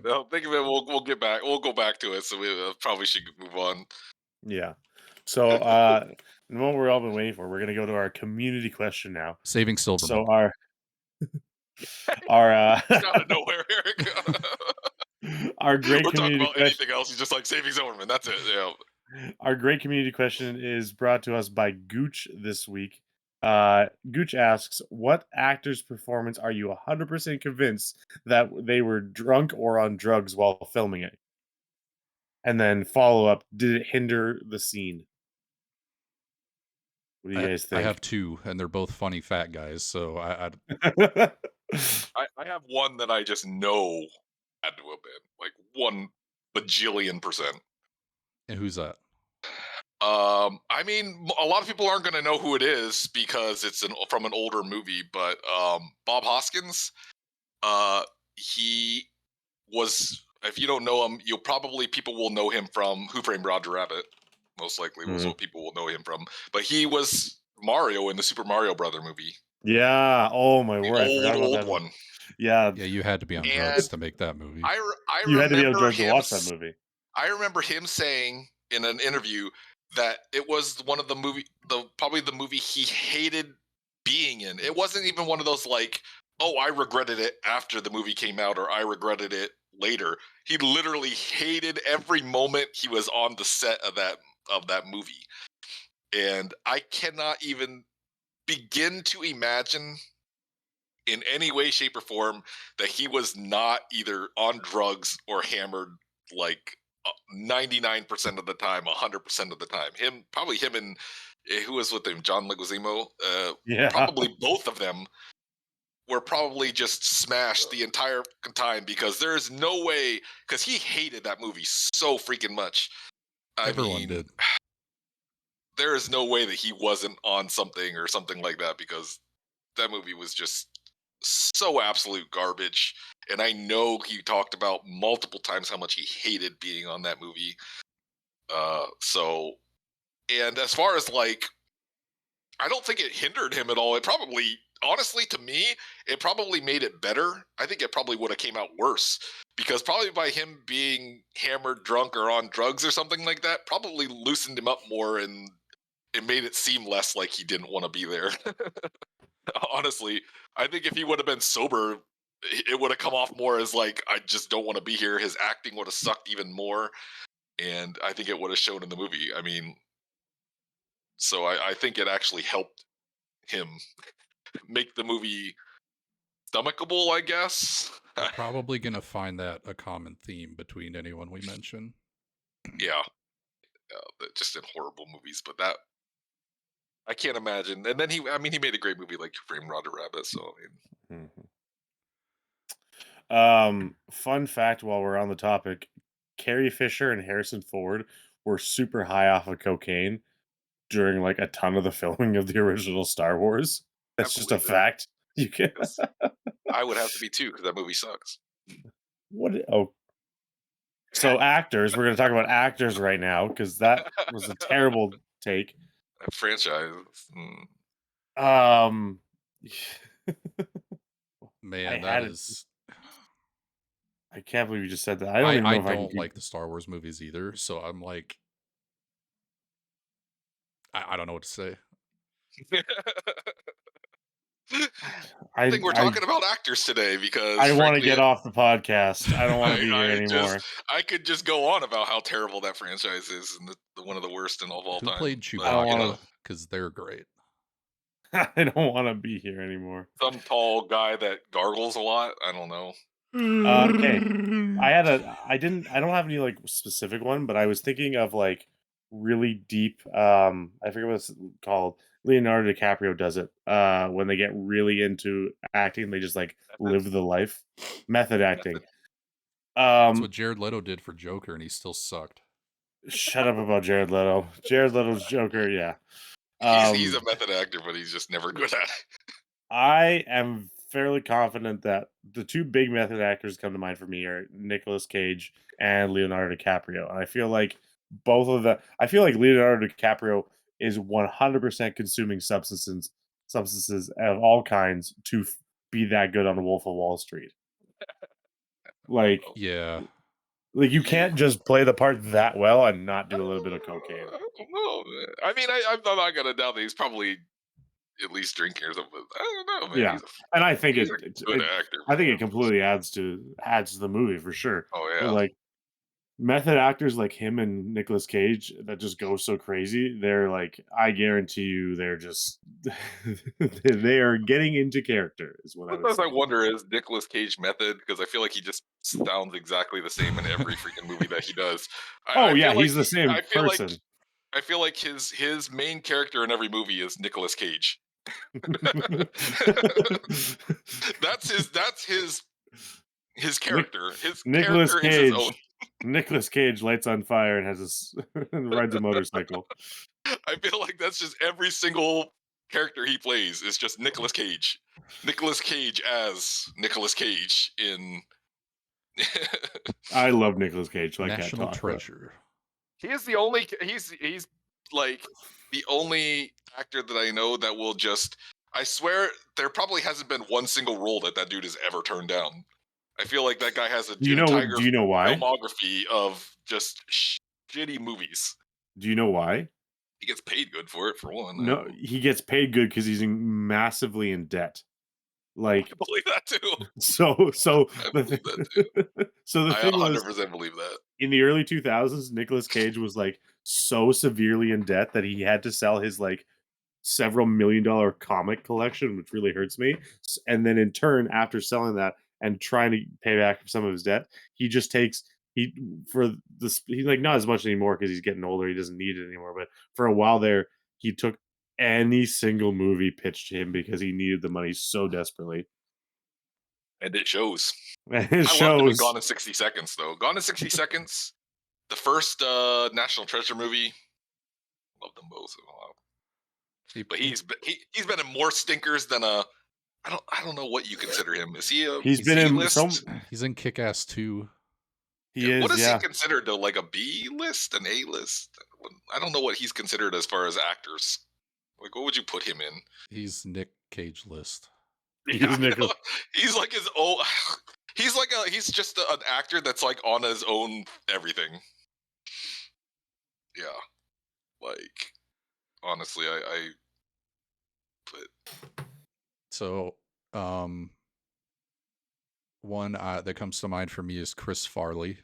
No, think of it. We'll get back. We'll go back to it. So we probably should move on. Yeah. So, the moment we've all been waiting for, we're gonna go to our community question now. Saving Silverman. So our Out of nowhere, Eric. our great We're talking community about question. anything else. He's just like Saving Silverman. That's it. Yeah. Our great community question is brought to us by Gooch this week. Gooch asks, what actor's performance are you 100% convinced that they were drunk or on drugs while filming it? And then follow up, did it hinder the scene? What do you guys I think? have two, and they're both funny fat guys. So I I have one that I just know had to have been like 1 bajillion %. and who's that? I mean, a lot of people aren't going to know who it is because it's from an older movie. But Bob Hoskins, he was. If you don't know him, people will know him from Who Framed Roger Rabbit. Most likely was what people will know him from. But he was Mario in the Super Mario Brother movie. Yeah. Oh my The word! I forgot about old that one. Yeah. Yeah, you had to be on And drugs to make that movie. I You had to be on remember drugs to him. watch that movie. I remember him saying in an interview that it was one of probably the movie he hated being in. It wasn't even one of those like, oh, I regretted it after the movie came out or I regretted it later. He literally hated every moment he was on the set of that movie. And I cannot even begin to imagine in any way, shape, or form that he was not either on drugs or hammered like 99% of the time, 100% of the time. Him and who was with him, John Leguizamo. Yeah. Probably both of them were probably just smashed the entire time because there's no way, because he hated that movie so freaking much. Everyone did. There is no way that he wasn't on something or something like that because that movie was just so absolute garbage. And I know he talked about multiple times how much he hated being on that movie. And as far as like, I don't think it hindered him at all. It probably, honestly, to me, it probably made it better. I think it probably would have came out worse because probably by him being hammered, drunk, or on drugs or something like that, probably loosened him up more and it made it seem less like he didn't want to be there. Honestly, I think if he would have been sober, it would have come off more as like, I just don't want to be here. His acting would have sucked even more. And I think it would have shown in the movie. I mean, so I think it actually helped him make the movie stomachable, I guess. We're probably going to find that a common theme between anyone we mention. Yeah. Just in horrible movies. But that, I can't imagine. And then he made a great movie like Who Framed Roger Rabbit. So, I mean. Fun fact while we're on the topic, Carrie Fisher and Harrison Ford were super high off of cocaine during like a ton of the filming of the original Star Wars. That's just a fact. You can. I would have to be too because that movie sucks. What? Oh, so actors. We're going to talk about actors right now because that was a terrible take. A franchise. Man, that is. I can't believe you just said that. I don't even know if I don't like the Star Wars movies either, so I'm like, I don't know what to say. I think we're talking about actors today because I want to get off the podcast. I don't want to be here anymore. I could just go on about how terrible that franchise is and one of the worst in all time. Who played Chewbacca? Because they're great. I don't want to be here anymore. Some tall guy that gargles a lot. I don't know. Okay, I don't have any like specific one, but I was thinking of like really deep. I forget what it's called. Leonardo DiCaprio does it when they get really into acting. They just like live the life. Method acting. That's what Jared Leto did for Joker, and he still sucked. Shut up about Jared Leto. Jared Leto's Joker, yeah. He's a method actor, but he's just never good at it. I am fairly confident that the two big method actors come to mind for me are Nicolas Cage and Leonardo DiCaprio. And I feel like Leonardo DiCaprio is 100% consuming substances of all kinds to be that good on The Wolf of Wall Street. Like, yeah. Like, you can't just play the part that well and not do a little bit of cocaine. I don't know. I mean, I'm not gonna doubt that he's probably at least drinking or something. I don't know, man. Yeah, and I think he's a good actor. I think it completely adds to the movie for sure. Oh yeah. But like method actors like him and Nicolas Cage that just go so crazy, they're like, I guarantee you, they're just they are getting into character. Is what Sometimes I wonder, is Nicolas Cage method, because I feel like he just sounds exactly the same in every freaking movie that he does. He's the same person. I feel like his main character in every movie is Nicolas Cage. that's his character. His Nicolas character Cage is his own. Nicolas Cage lights on fire and and rides a motorcycle. I feel like that's just every single character he plays is just Nicolas Cage. Nicolas Cage as Nicolas Cage in. I love Nicolas Cage. Like National that talk. treasure. He is the only. He's like the only actor that I know that will just. I swear there probably hasn't been one single role that dude has ever turned down. I feel like that guy has a Do you know why? filmography of just shitty movies. Do you know why? He gets paid good for it, for one. No, he gets paid good because he's massively in debt. Like, I believe that too. so I the believe that thing, so the I thing was, 100% believe that. in the early 2000s, Nicolas Cage was like so severely in debt that he had to sell his like several $1 million comic collection, which really hurts me. And then in turn, after selling that and trying to pay back some of his debt, he just takes he for this he like not as much anymore because he's getting older. He doesn't need it anymore. But for a while there, he took any single movie pitched to him because he needed the money so desperately. And it shows. And it I loved him in shows. Gone in 60 Seconds, though. Gone in 60 Seconds, the first National Treasure movie. Love them both. But he's been in more stinkers than a. I don't know what you consider him. Is he a? He's been in C-list? some. He's in Kick-Ass 2. He is. What is Yeah. he considered though? Like a B list, an A list? I don't know what he's considered as far as actors. Like, what would you put him in? He's Nick Cage list. He's Yeah, I know. Nicolas. He's like his own. He's just an actor that's like on his own everything. Yeah, like honestly, I but So, one that comes to mind for me is Chris Farley,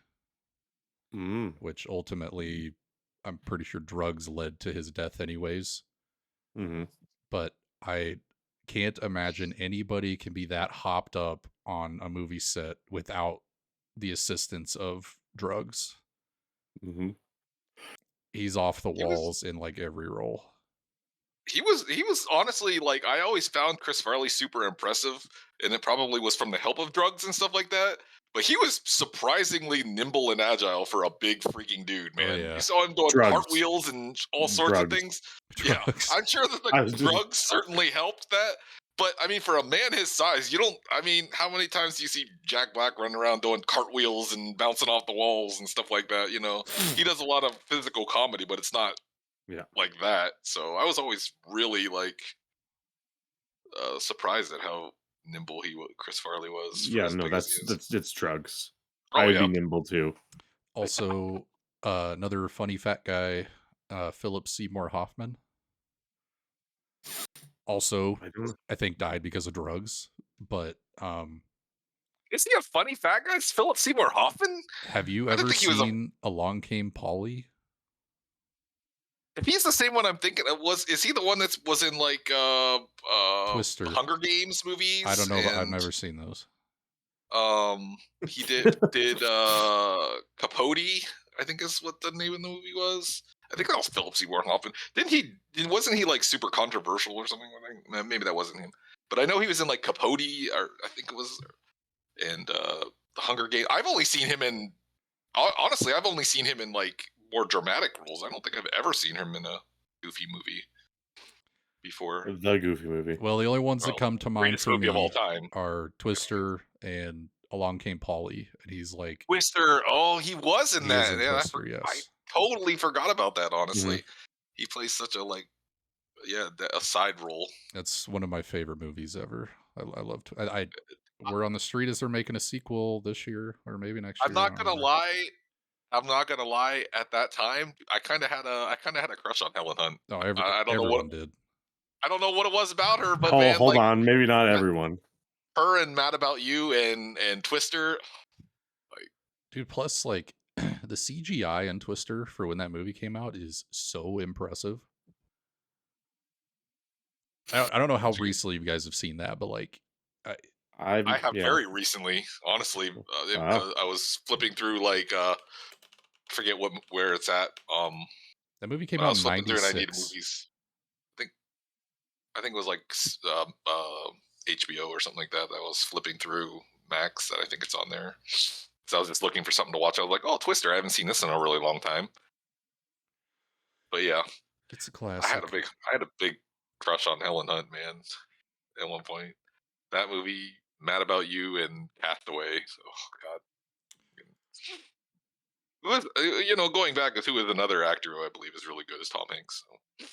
Mm. which ultimately, I'm pretty sure drugs led to his death anyways. Hmm. But I can't imagine anybody can be that hopped up on a movie set without the assistance of drugs. Hmm. He's off the He was- walls in like every role. he was honestly like I always found Chris Farley super impressive, and it probably was from the help of drugs and stuff like that. But he was surprisingly nimble and agile for a big freaking dude, man. yeah. You saw him doing Drugs. cartweels and all sorts of Drugs. things. Yeah, Drugs. I'm sure that I the was just- drugs certainly helped that. But I mean, for a man his size, you don't. I mean, how many times do you see Jack Black running around doing cartwheels and bouncing off the walls and stuff like that? You know, he does a lot of physical comedy, but it's not like that. So I was always really like surprised at how nimble Chris Farley was. For Yeah, as no, big as he is. that's it's drugs. Oh, I would yeah. be nimble too. Also, another funny fat guy, Philip Seymour Hoffman. Also, I don't. I think died because of drugs. But Is he a funny fat guy? It's Philip Seymour Hoffman? have you I didn't ever think he was a- seen Along Came Polly? If he's the same one I'm thinking of, is he the one that was in like Twister. Hunger Games movies? I don't know. I've and, never seen those. He did Capote, I think is what the name of the movie was. I think that was Philip Seymour Hoffman. Wasn't he like super controversial or something? Maybe that wasn't him. But I know he was in like Capote, or I think it was, and the Hunger Games. I've only seen him in. Honestly, I've only seen him in like more dramatic roles. I don't think I've ever seen him in a Goofy movie before. The Goofy movie. Well, the only ones that Well, come to mind Greatest for movie of me all time. are Twister and Along Came Polly, and he's like Twister. Oh, he was in he that. is in Yeah, Twister. Yes. I totally forgot about that. Honestly, he plays such a a side role. That's one of my favorite movies ever. I loved. We're on the street as they're making a sequel this year or maybe next year. I'm not gonna lie. I'm not gonna lie. At that time, I kind of had a crush on Helen Hunt. No, I don't know everyone what did. I don't know what it was about her, but Hold on, maybe not everyone. her and Mad About You and Twister. Dude, plus like the CGI in Twister for when that movie came out is so impressive. I don't know how recently you guys have seen that, but like I have very recently, honestly. Wow. I was flipping through like forget where it's at. that movie came I out was in flipping through and I need '96. movies. I think it was like HBO or something like that. I was flipping through Max. That I think it's on there. So I was just looking for something to watch. I was like, oh, Twister. I haven't seen this in a really long time. But yeah, It's a I had a classic. big I had a big crush on Helen Hunt, man. At one point, that movie, Mad About You, and Castaway. Oh God. Going back to who is another actor who I believe is really good is Tom Hanks. So.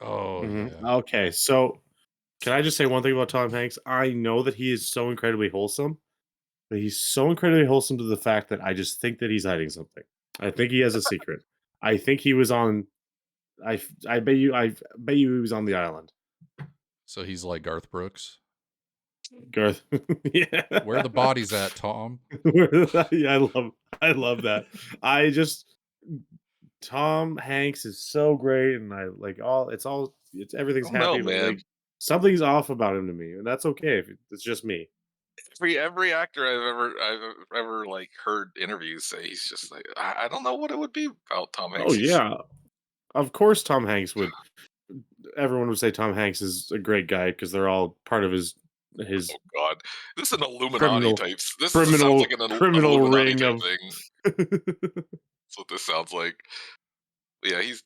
Oh yeah. Okay, so can I just say one thing about Tom Hanks? I know that he is so incredibly wholesome, but he's so incredibly wholesome to the fact that I just think that he's hiding something. I think he has a secret. I think he was on. I bet you. I bet you he was on the island. So he's like Garth Brooks. Garth. Yeah. Where are the bodies at, Tom? Yeah, I love that. I just Tom Hanks is so great, and I like it's I everything's don't know, happy, but like man. something's off about him to me, and that's okay if it's just me. Every actor I've ever like heard interviews say he's just like I don't know what it would be about Tom Oh Hanks. yeah, of course Tom Hanks would. Everyone would say Tom Hanks is a great guy because they're all part of his Oh God, this is an Illuminati criminal type. Sounds criminal like an criminal Illuminati ring type of. thing. That's what this sounds like. Yeah, he's.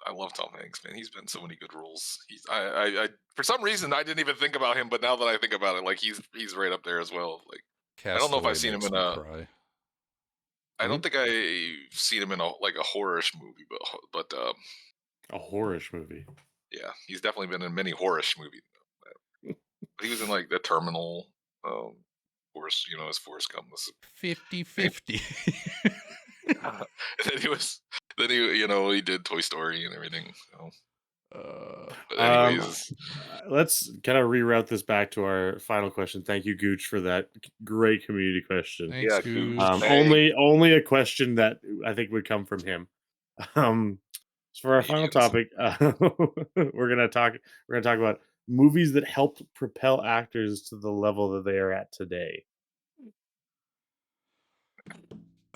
I love Tom Hanks, man. He's been in so many good roles. I for some reason I didn't even think about him, but now that I think about it, like he's right up there as well. Like I don't know if I've Castaway seen him makes in me a. cry. I don't Mhm. think I've seen him in a horror-ish movie, but A horrorish movie. yeah, he's definitely been in many horror-ish movies. But he was in like The Terminal, Forrest, as Forrest Gump was. 50-50. And then he did Toy Story and everything. So. But Um, anyways, let's kind of reroute this back to our final question. Thank you, Gooch, for that great community question. Thanks, yeah, Goose. Gooch. Hey, Only a question that I think would come from him. Um, so for our final Canadians. topic, we're gonna talk. We're gonna talk about movies that helped propel actors to the level that they are at today.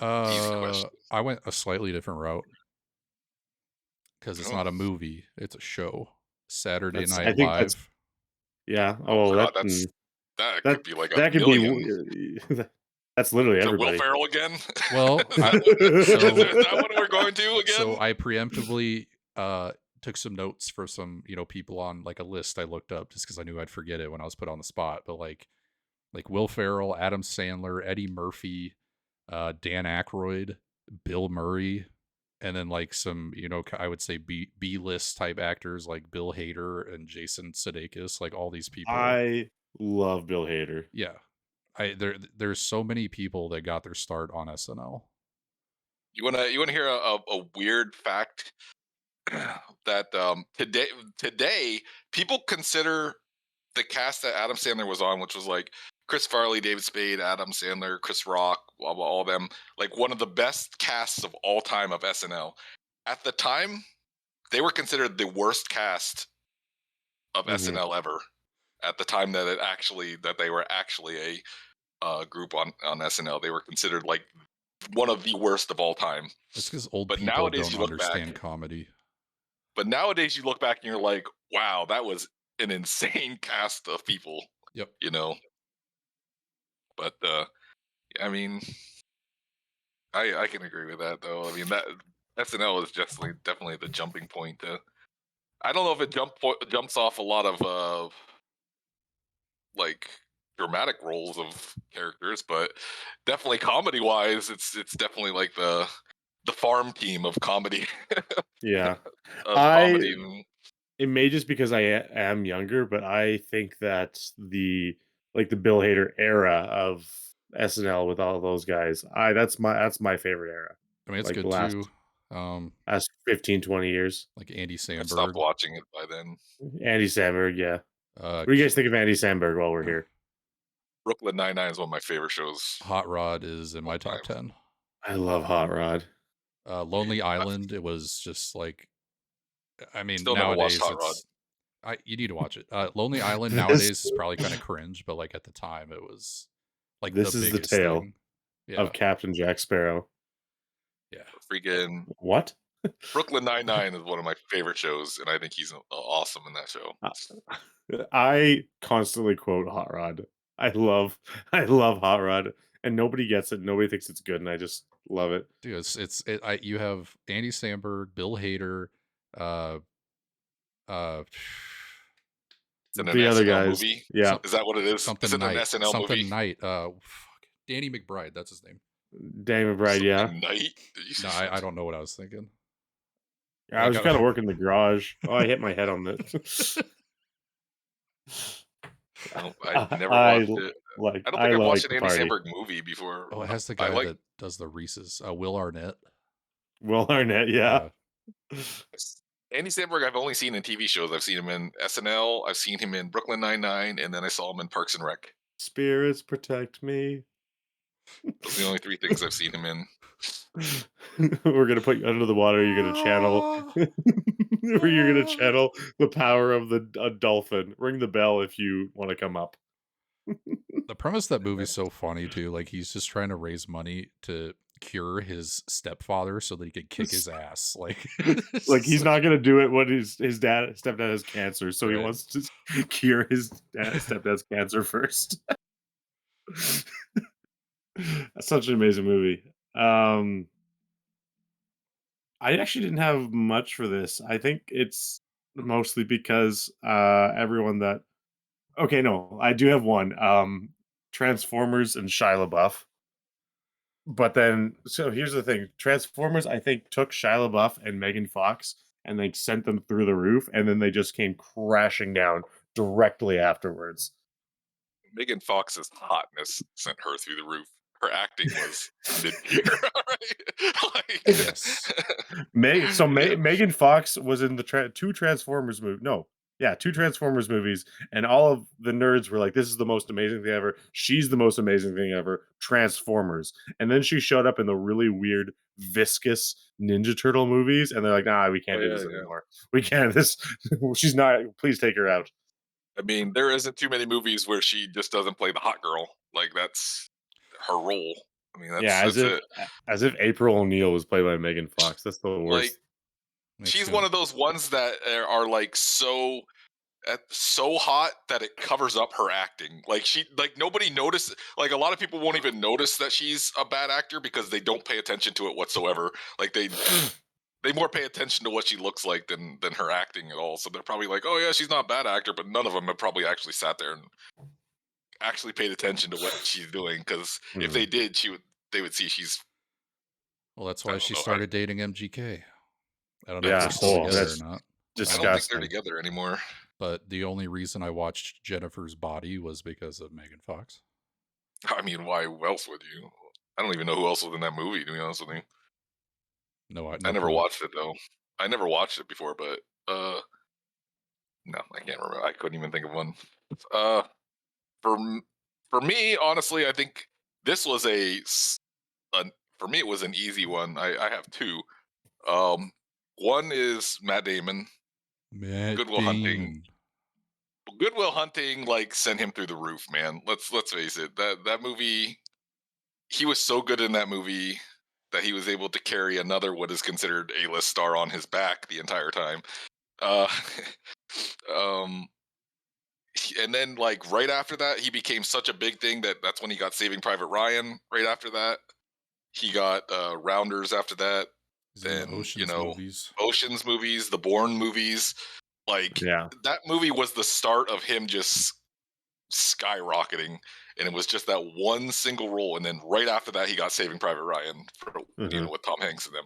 Easy question. I went a slightly different route because it's Oh, not a movie; it's a show. Saturday That's. Night I think that's. Live. Yeah. oh Oh, God, that. that That could be like a that could be. million. That's literally Is it Will everybody. Ferrell again? Well, is, that, so is that what we're going to so again? I preemptively took some notes for some people on like a list I looked up just because I knew I'd forget it when I was put on the spot. But like Will Ferrell, Adam Sandler, Eddie Murphy, Dan Aykroyd, Bill Murray, and then like some I would say B list type actors like Bill Hader and Jason Sudeikis, like all these people. I love Bill Hader. Yeah, there's so many people that got their start on SNL. You wanna hear a weird fact that today people consider the cast that Adam Sandler was on, which was like Chris Farley, David Spade, Adam Sandler, Chris Rock, blah, blah, all of them, like one of the best casts of all time of SNL. At the time, they were considered the worst cast of Mhm. SNL ever. At the time that they were actually a group on SNL, they were considered like one of the worst of all time. It's because old But people nowadays don't you look back, understand comedy. and you're like, wow, that was an insane cast of people, Yep. you know. But I mean, I can agree with that though. I mean that SNL is definitely the jumping point. I don't know if it jumps off a lot of like dramatic roles of characters, but definitely comedy wise, it's definitely like the farm team of comedy Yeah. of I comedy. It may just because am younger, but I think that the Bill Hader era of SNL with all those guys, I that's my favorite era. I mean, it's Like the good too. last 15, 20 years. Like Andy I stopped Samberg. watching it by then. Andy Samberg, yeah. Uh, What do you guys think of Andy Samberg while we're here? Brooklyn Nine-Nine is one of my favorite shows Hot Rod is in of all my top time. 10. I love Hot Rod. Lonely Island, it was just like, I mean, Still never watched nowadays Hot Rod. you need to watch it. Lonely Island This nowadays is probably kind of cringe, but like at the time it was like the this is the biggest tale thing. Yeah. of Captain Jack Sparrow. Yeah. Freaking What? Brooklyn Nine-Nine is one of my favorite shows, and I think he's awesome in that show. I constantly quote Hot Rod. I love Hot Rod. and nobody gets it. Nobody thinks it's good, and I just love it. Dude, you have Andy Samberg, Bill Hader, uh, uh, It's in an The other SNL guys, movie. yeah, Is that what it is? Is it an SNL movie? something Knight, fuck, Danny McBride, that's his name. Danny McBride, yeah. Something Night? Did you say No, I something? don't know what I was thinking. I I was got kind of working the garage. Oh, I hit my head on this. No, I never I watched it. I don't I think I've watched like an the Andy party. Samberg movie before. Oh, it has the I guy like that does the Reese's, Will Arnett. Will Arnett, yeah. Andy Samberg. I've only seen in TV shows. I've seen him in SNL. I've seen him in Brooklyn Nine-Nine, and then I saw him in Parks and Rec. Spirits protect me. Those are the only 3 things I've seen him in. We're gonna put you under the water. You're gonna channel, or you're gonna channel the power of a dolphin. Ring the bell if you want to come up. The premise of that movie's so funny too. Like he's just trying to raise money to cure his stepfather so that he could kick his ass. Like, Like he's not gonna do it when his stepdad has cancer, so he Right. wants to cure his stepdad's cancer first. That's such an amazing movie. I actually didn't have much for this. I think it's mostly because everyone that okay, no, I do have one. Transformers and Shia LaBeouf. But then, so here's the thing: Transformers, I think, took Shia LaBeouf and Megan Fox, and they sent them through the roof, and then they just came crashing down directly afterwards. Megan Fox's hotness sent her through the roof. Her acting was mid-tier. Like, Yes. Yeah. Megan Fox was in the 2 Transformers movie. No, yeah, 2 Transformers movies, and all of the nerds were like, "This is the most amazing thing ever. She's the most amazing thing ever." Transformers, and then she showed up in the really weird, viscous Ninja Turtle movies, and they're like, "Nah, we Oh, can't do yeah, this yeah. anymore. We can't. This, she's not. Please take her out." I mean, there isn't too many movies where she just doesn't play the hot girl. Like that's her role. I mean, Yeah, that's it. as if April O'Neil was played by Megan Fox. That's the Like worst. she's one of those ones that are like so hot that it covers up her acting. Like nobody notices. Like a lot of people won't even notice that she's a bad actor because they don't pay attention to it whatsoever. Like they more pay attention to what she looks like than her acting at all. So they're probably like, oh yeah, she's not a bad actor, but none of them have probably actually sat there and actually paid attention to what she's doing. Because if they did, they would see she's. Well, that's I why don't she know, started dating MGK. I don't know Yeah, if they're still oh, together or that's not. I don't think disgusting. they're together anymore. But the only reason I watched Jennifer's Body was because of Megan Fox. I mean, why else would you? I don't even know who else was in that movie. To be honest with you, No, I no never clue. watched it though. I never watched it before, but no, I can't remember. I couldn't even think of one. Uh, for me, honestly, I think this was for me it was an easy one. I have 2. One is Matt Damon. Matt Good Will Hunting. Damon. Good Will Hunting like sent him through the roof, man. Let's face it. That movie, he was so good in that movie that he was able to carry another what is considered A-list star on his back the entire time. Uh, um, and then like right after that, he became such a big thing that's when he got Saving Private Ryan. Right after that, he got Rounders. After that, He's in the then Oceans movies. Oceans movies, the Bourne movies. Like Yeah. that movie was the start of him just skyrocketing, and it was just that one single role. And then right after that, he got Saving Private Ryan for with Tom Hanks and them.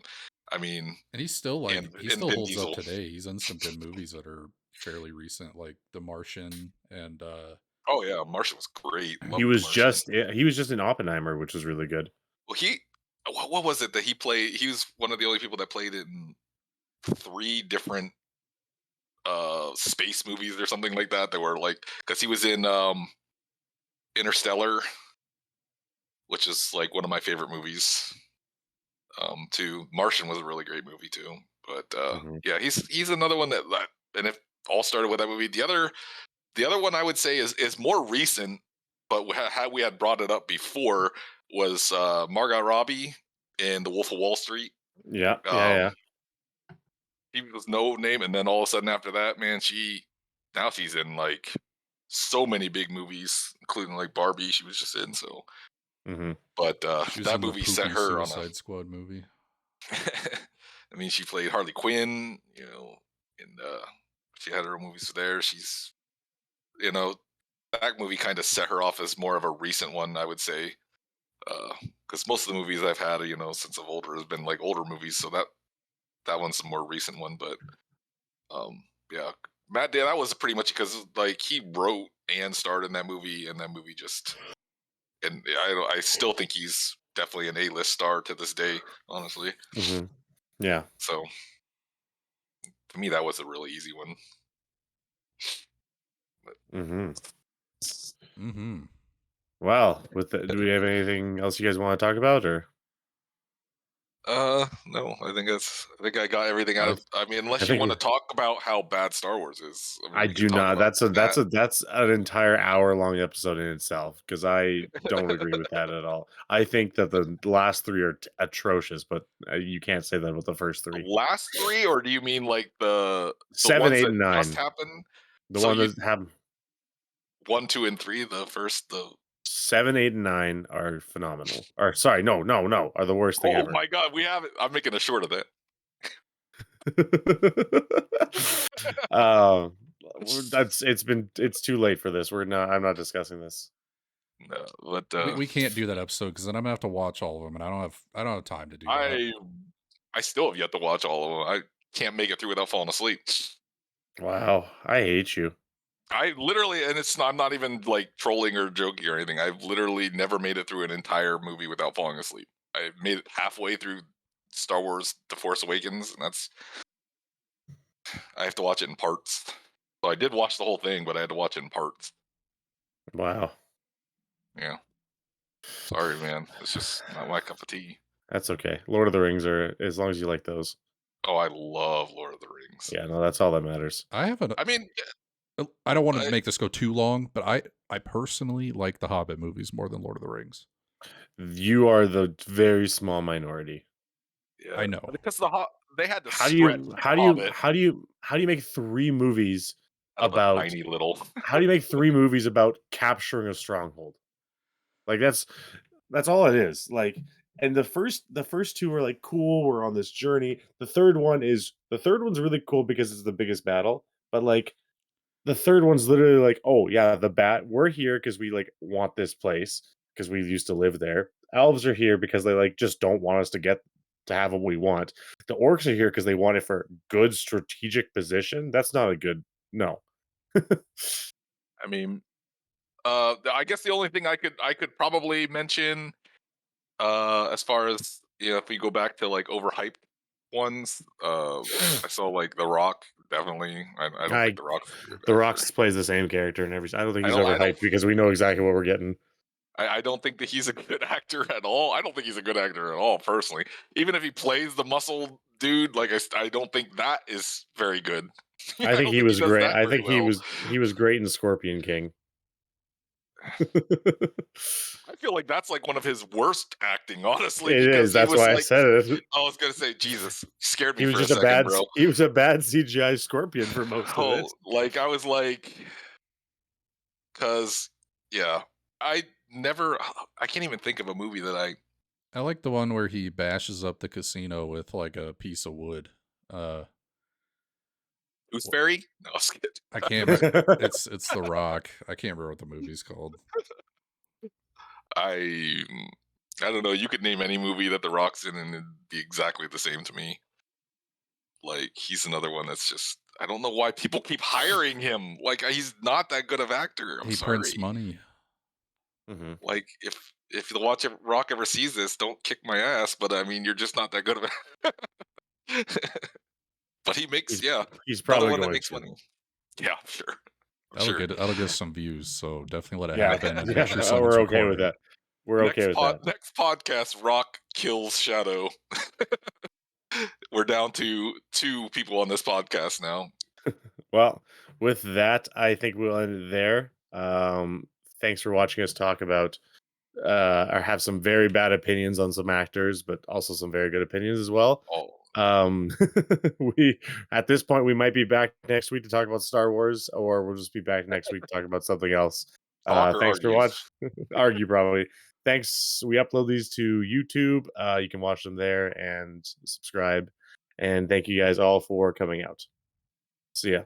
I mean, And he's still like and he still Vin holds Diesel. up today. He's in some good movies that are fairly recent, like The Martian and Oh yeah, Martian was great. He Loved was The Martian. he was just in Oppenheimer, which was really good. Well, what was it that he played? He was one of the only people that played in 3 different space movies or something like that. That were like because he was in Interstellar, which is like one of my favorite movies. Too. Martian was a really great movie too. But yeah, he's another one that and it all started with that movie. The other one I would say is more recent, but we had brought it up before was Margot Robbie in The Wolf of Wall Street. Yeah, Um, He was no name, and then all of a sudden after that, man, now she's in like so many big movies, including like Barbie. She was just in. So Mm-hmm. But She was that in the movie set poopy her on a. Suicide Squad movie. I mean, she played Harley Quinn, and she had her movies there. She's, that movie kind of set her off as more of a recent one, I would say, because most of the movies I've had, since I'm older, has been like older movies. So that one's a more recent one, but yeah, Matt Damon. That was pretty much because like he wrote and starred in that movie, and that movie just, and I still think he's definitely an A-list star to this day, honestly. Mm-hmm. Yeah. So to me, that was a really easy one. Mm-hmm. Mm-hmm. Well, do we have anything else you guys want to talk about, or No, I think I got everything out I, of. I mean, I unless you think want to talk about how bad Star Wars is, I mean, I we could do talk not. about that. That's an entire hour-long episode in itself because I don't agree with that at all. I think that the last three are atrocious, but you can't say that with the first The three. last three, or do you mean like the 7, ones 8, that and just 9. happened? The So one you that have 1, 2, and 3, the first, the 7, 8, and 9 are phenomenal. Or sorry, no, are the worst thing oh ever. my god, we have it. I'm making a short of that. uh, it's too late for this. I'm not discussing this. No, but We can't do that episode because then I'm gonna have to watch all of them, and I don't have time to do that. I still have yet to watch all of them. I can't make it through without falling asleep. Wow, I hate you. I literally, and I'm not even like trolling or joking or anything. I've literally never made it through an entire movie without falling asleep. I made it halfway through Star Wars: The Force Awakens, and I have to watch it in parts. So I did watch the whole thing, but I had to watch it in parts. Wow. Yeah, sorry, man. It's just not my cup of tea. That's okay. Lord of the Rings are, as long as you like those. Oh, I love Lord of the Rings. Yeah, no, that's all that matters. I have I mean, I don't want to I- make this go too long, but I personally like the Hobbit movies more than Lord of the Rings. You are the very small minority. yeah, I know. because they had to How do stretch you the how do you Hobbit how do you how do you make 3 movies out of a about tiny little. how do you make 3 movies about capturing a stronghold? Like that's all it is. Like, and the first 2 are like cool, we're on this journey. The third one's really cool because it's the biggest battle, but like the third one's literally like, oh yeah, we're here because we like want this place because we used to live there. Elves are here because they like just don't want us to have what we want. The orcs are here because they want it for good strategic position. That's not a good no. I mean, I guess the only thing I could probably mention, as far as if we go back to like overhyped ones, I saw like The Rock. Definitely, I don't think I The Rock's a good The actor. Rock plays the same character and every. I don't think I he's don't, I don't, overhyped because we know exactly what we're getting. I don't think that he's a good actor at all. I don't think he's a good actor at all, personally. Even if he plays the muscle dude, like I don't think that is very good. I I think don't he think he was does great. that I very think he well. was great in Scorpion King. I feel like that's like one of his worst acting, honestly, It because is. he That's was why I like, said it. I was gonna say, Jesus, you scared me He was for a just a second, bad. bro. He was a bad CGI Scorpion for most of it. Oh, like I was like, because yeah, I never, I can't even think of a movie that I like the one where he bashes up the casino with like a piece of wood. Tooth Fairy. No, I was kidding. I can't. It's The Rock. I can't remember what the movie's called. I I don't know. You could name any movie that The Rock's in, and it'd be exactly the same to me. Like he's another one that's just. I don't know why people keep hiring him. Like he's not that good of actor. I'm He sorry. prints money. Mhm. Like if the Rock ever sees this, don't kick my ass. But I mean, you're just not that good of a. But he makes He's another probably one that going makes to. money. Yeah, sure. That'll get some views. So definitely let it Yeah, happen and yeah, make sure someone's we're okay with recording. that. We're okay with that. Next podcast, Rock kills Shadow. We're down to 2 people on this podcast now. Well, with that, I think we'll end it there. Thanks for watching us talk about or have some very bad opinions on some actors, but also some very good opinions as well. Oh, Um, we at this point we might be back next week to talk about Star Wars, or we'll just be back next week to talk about something else. Talk or Thanks for argues. watching. Argue probably. Thanks. We upload these to YouTube. You can watch them there and subscribe. And thank you guys all for coming out. See ya.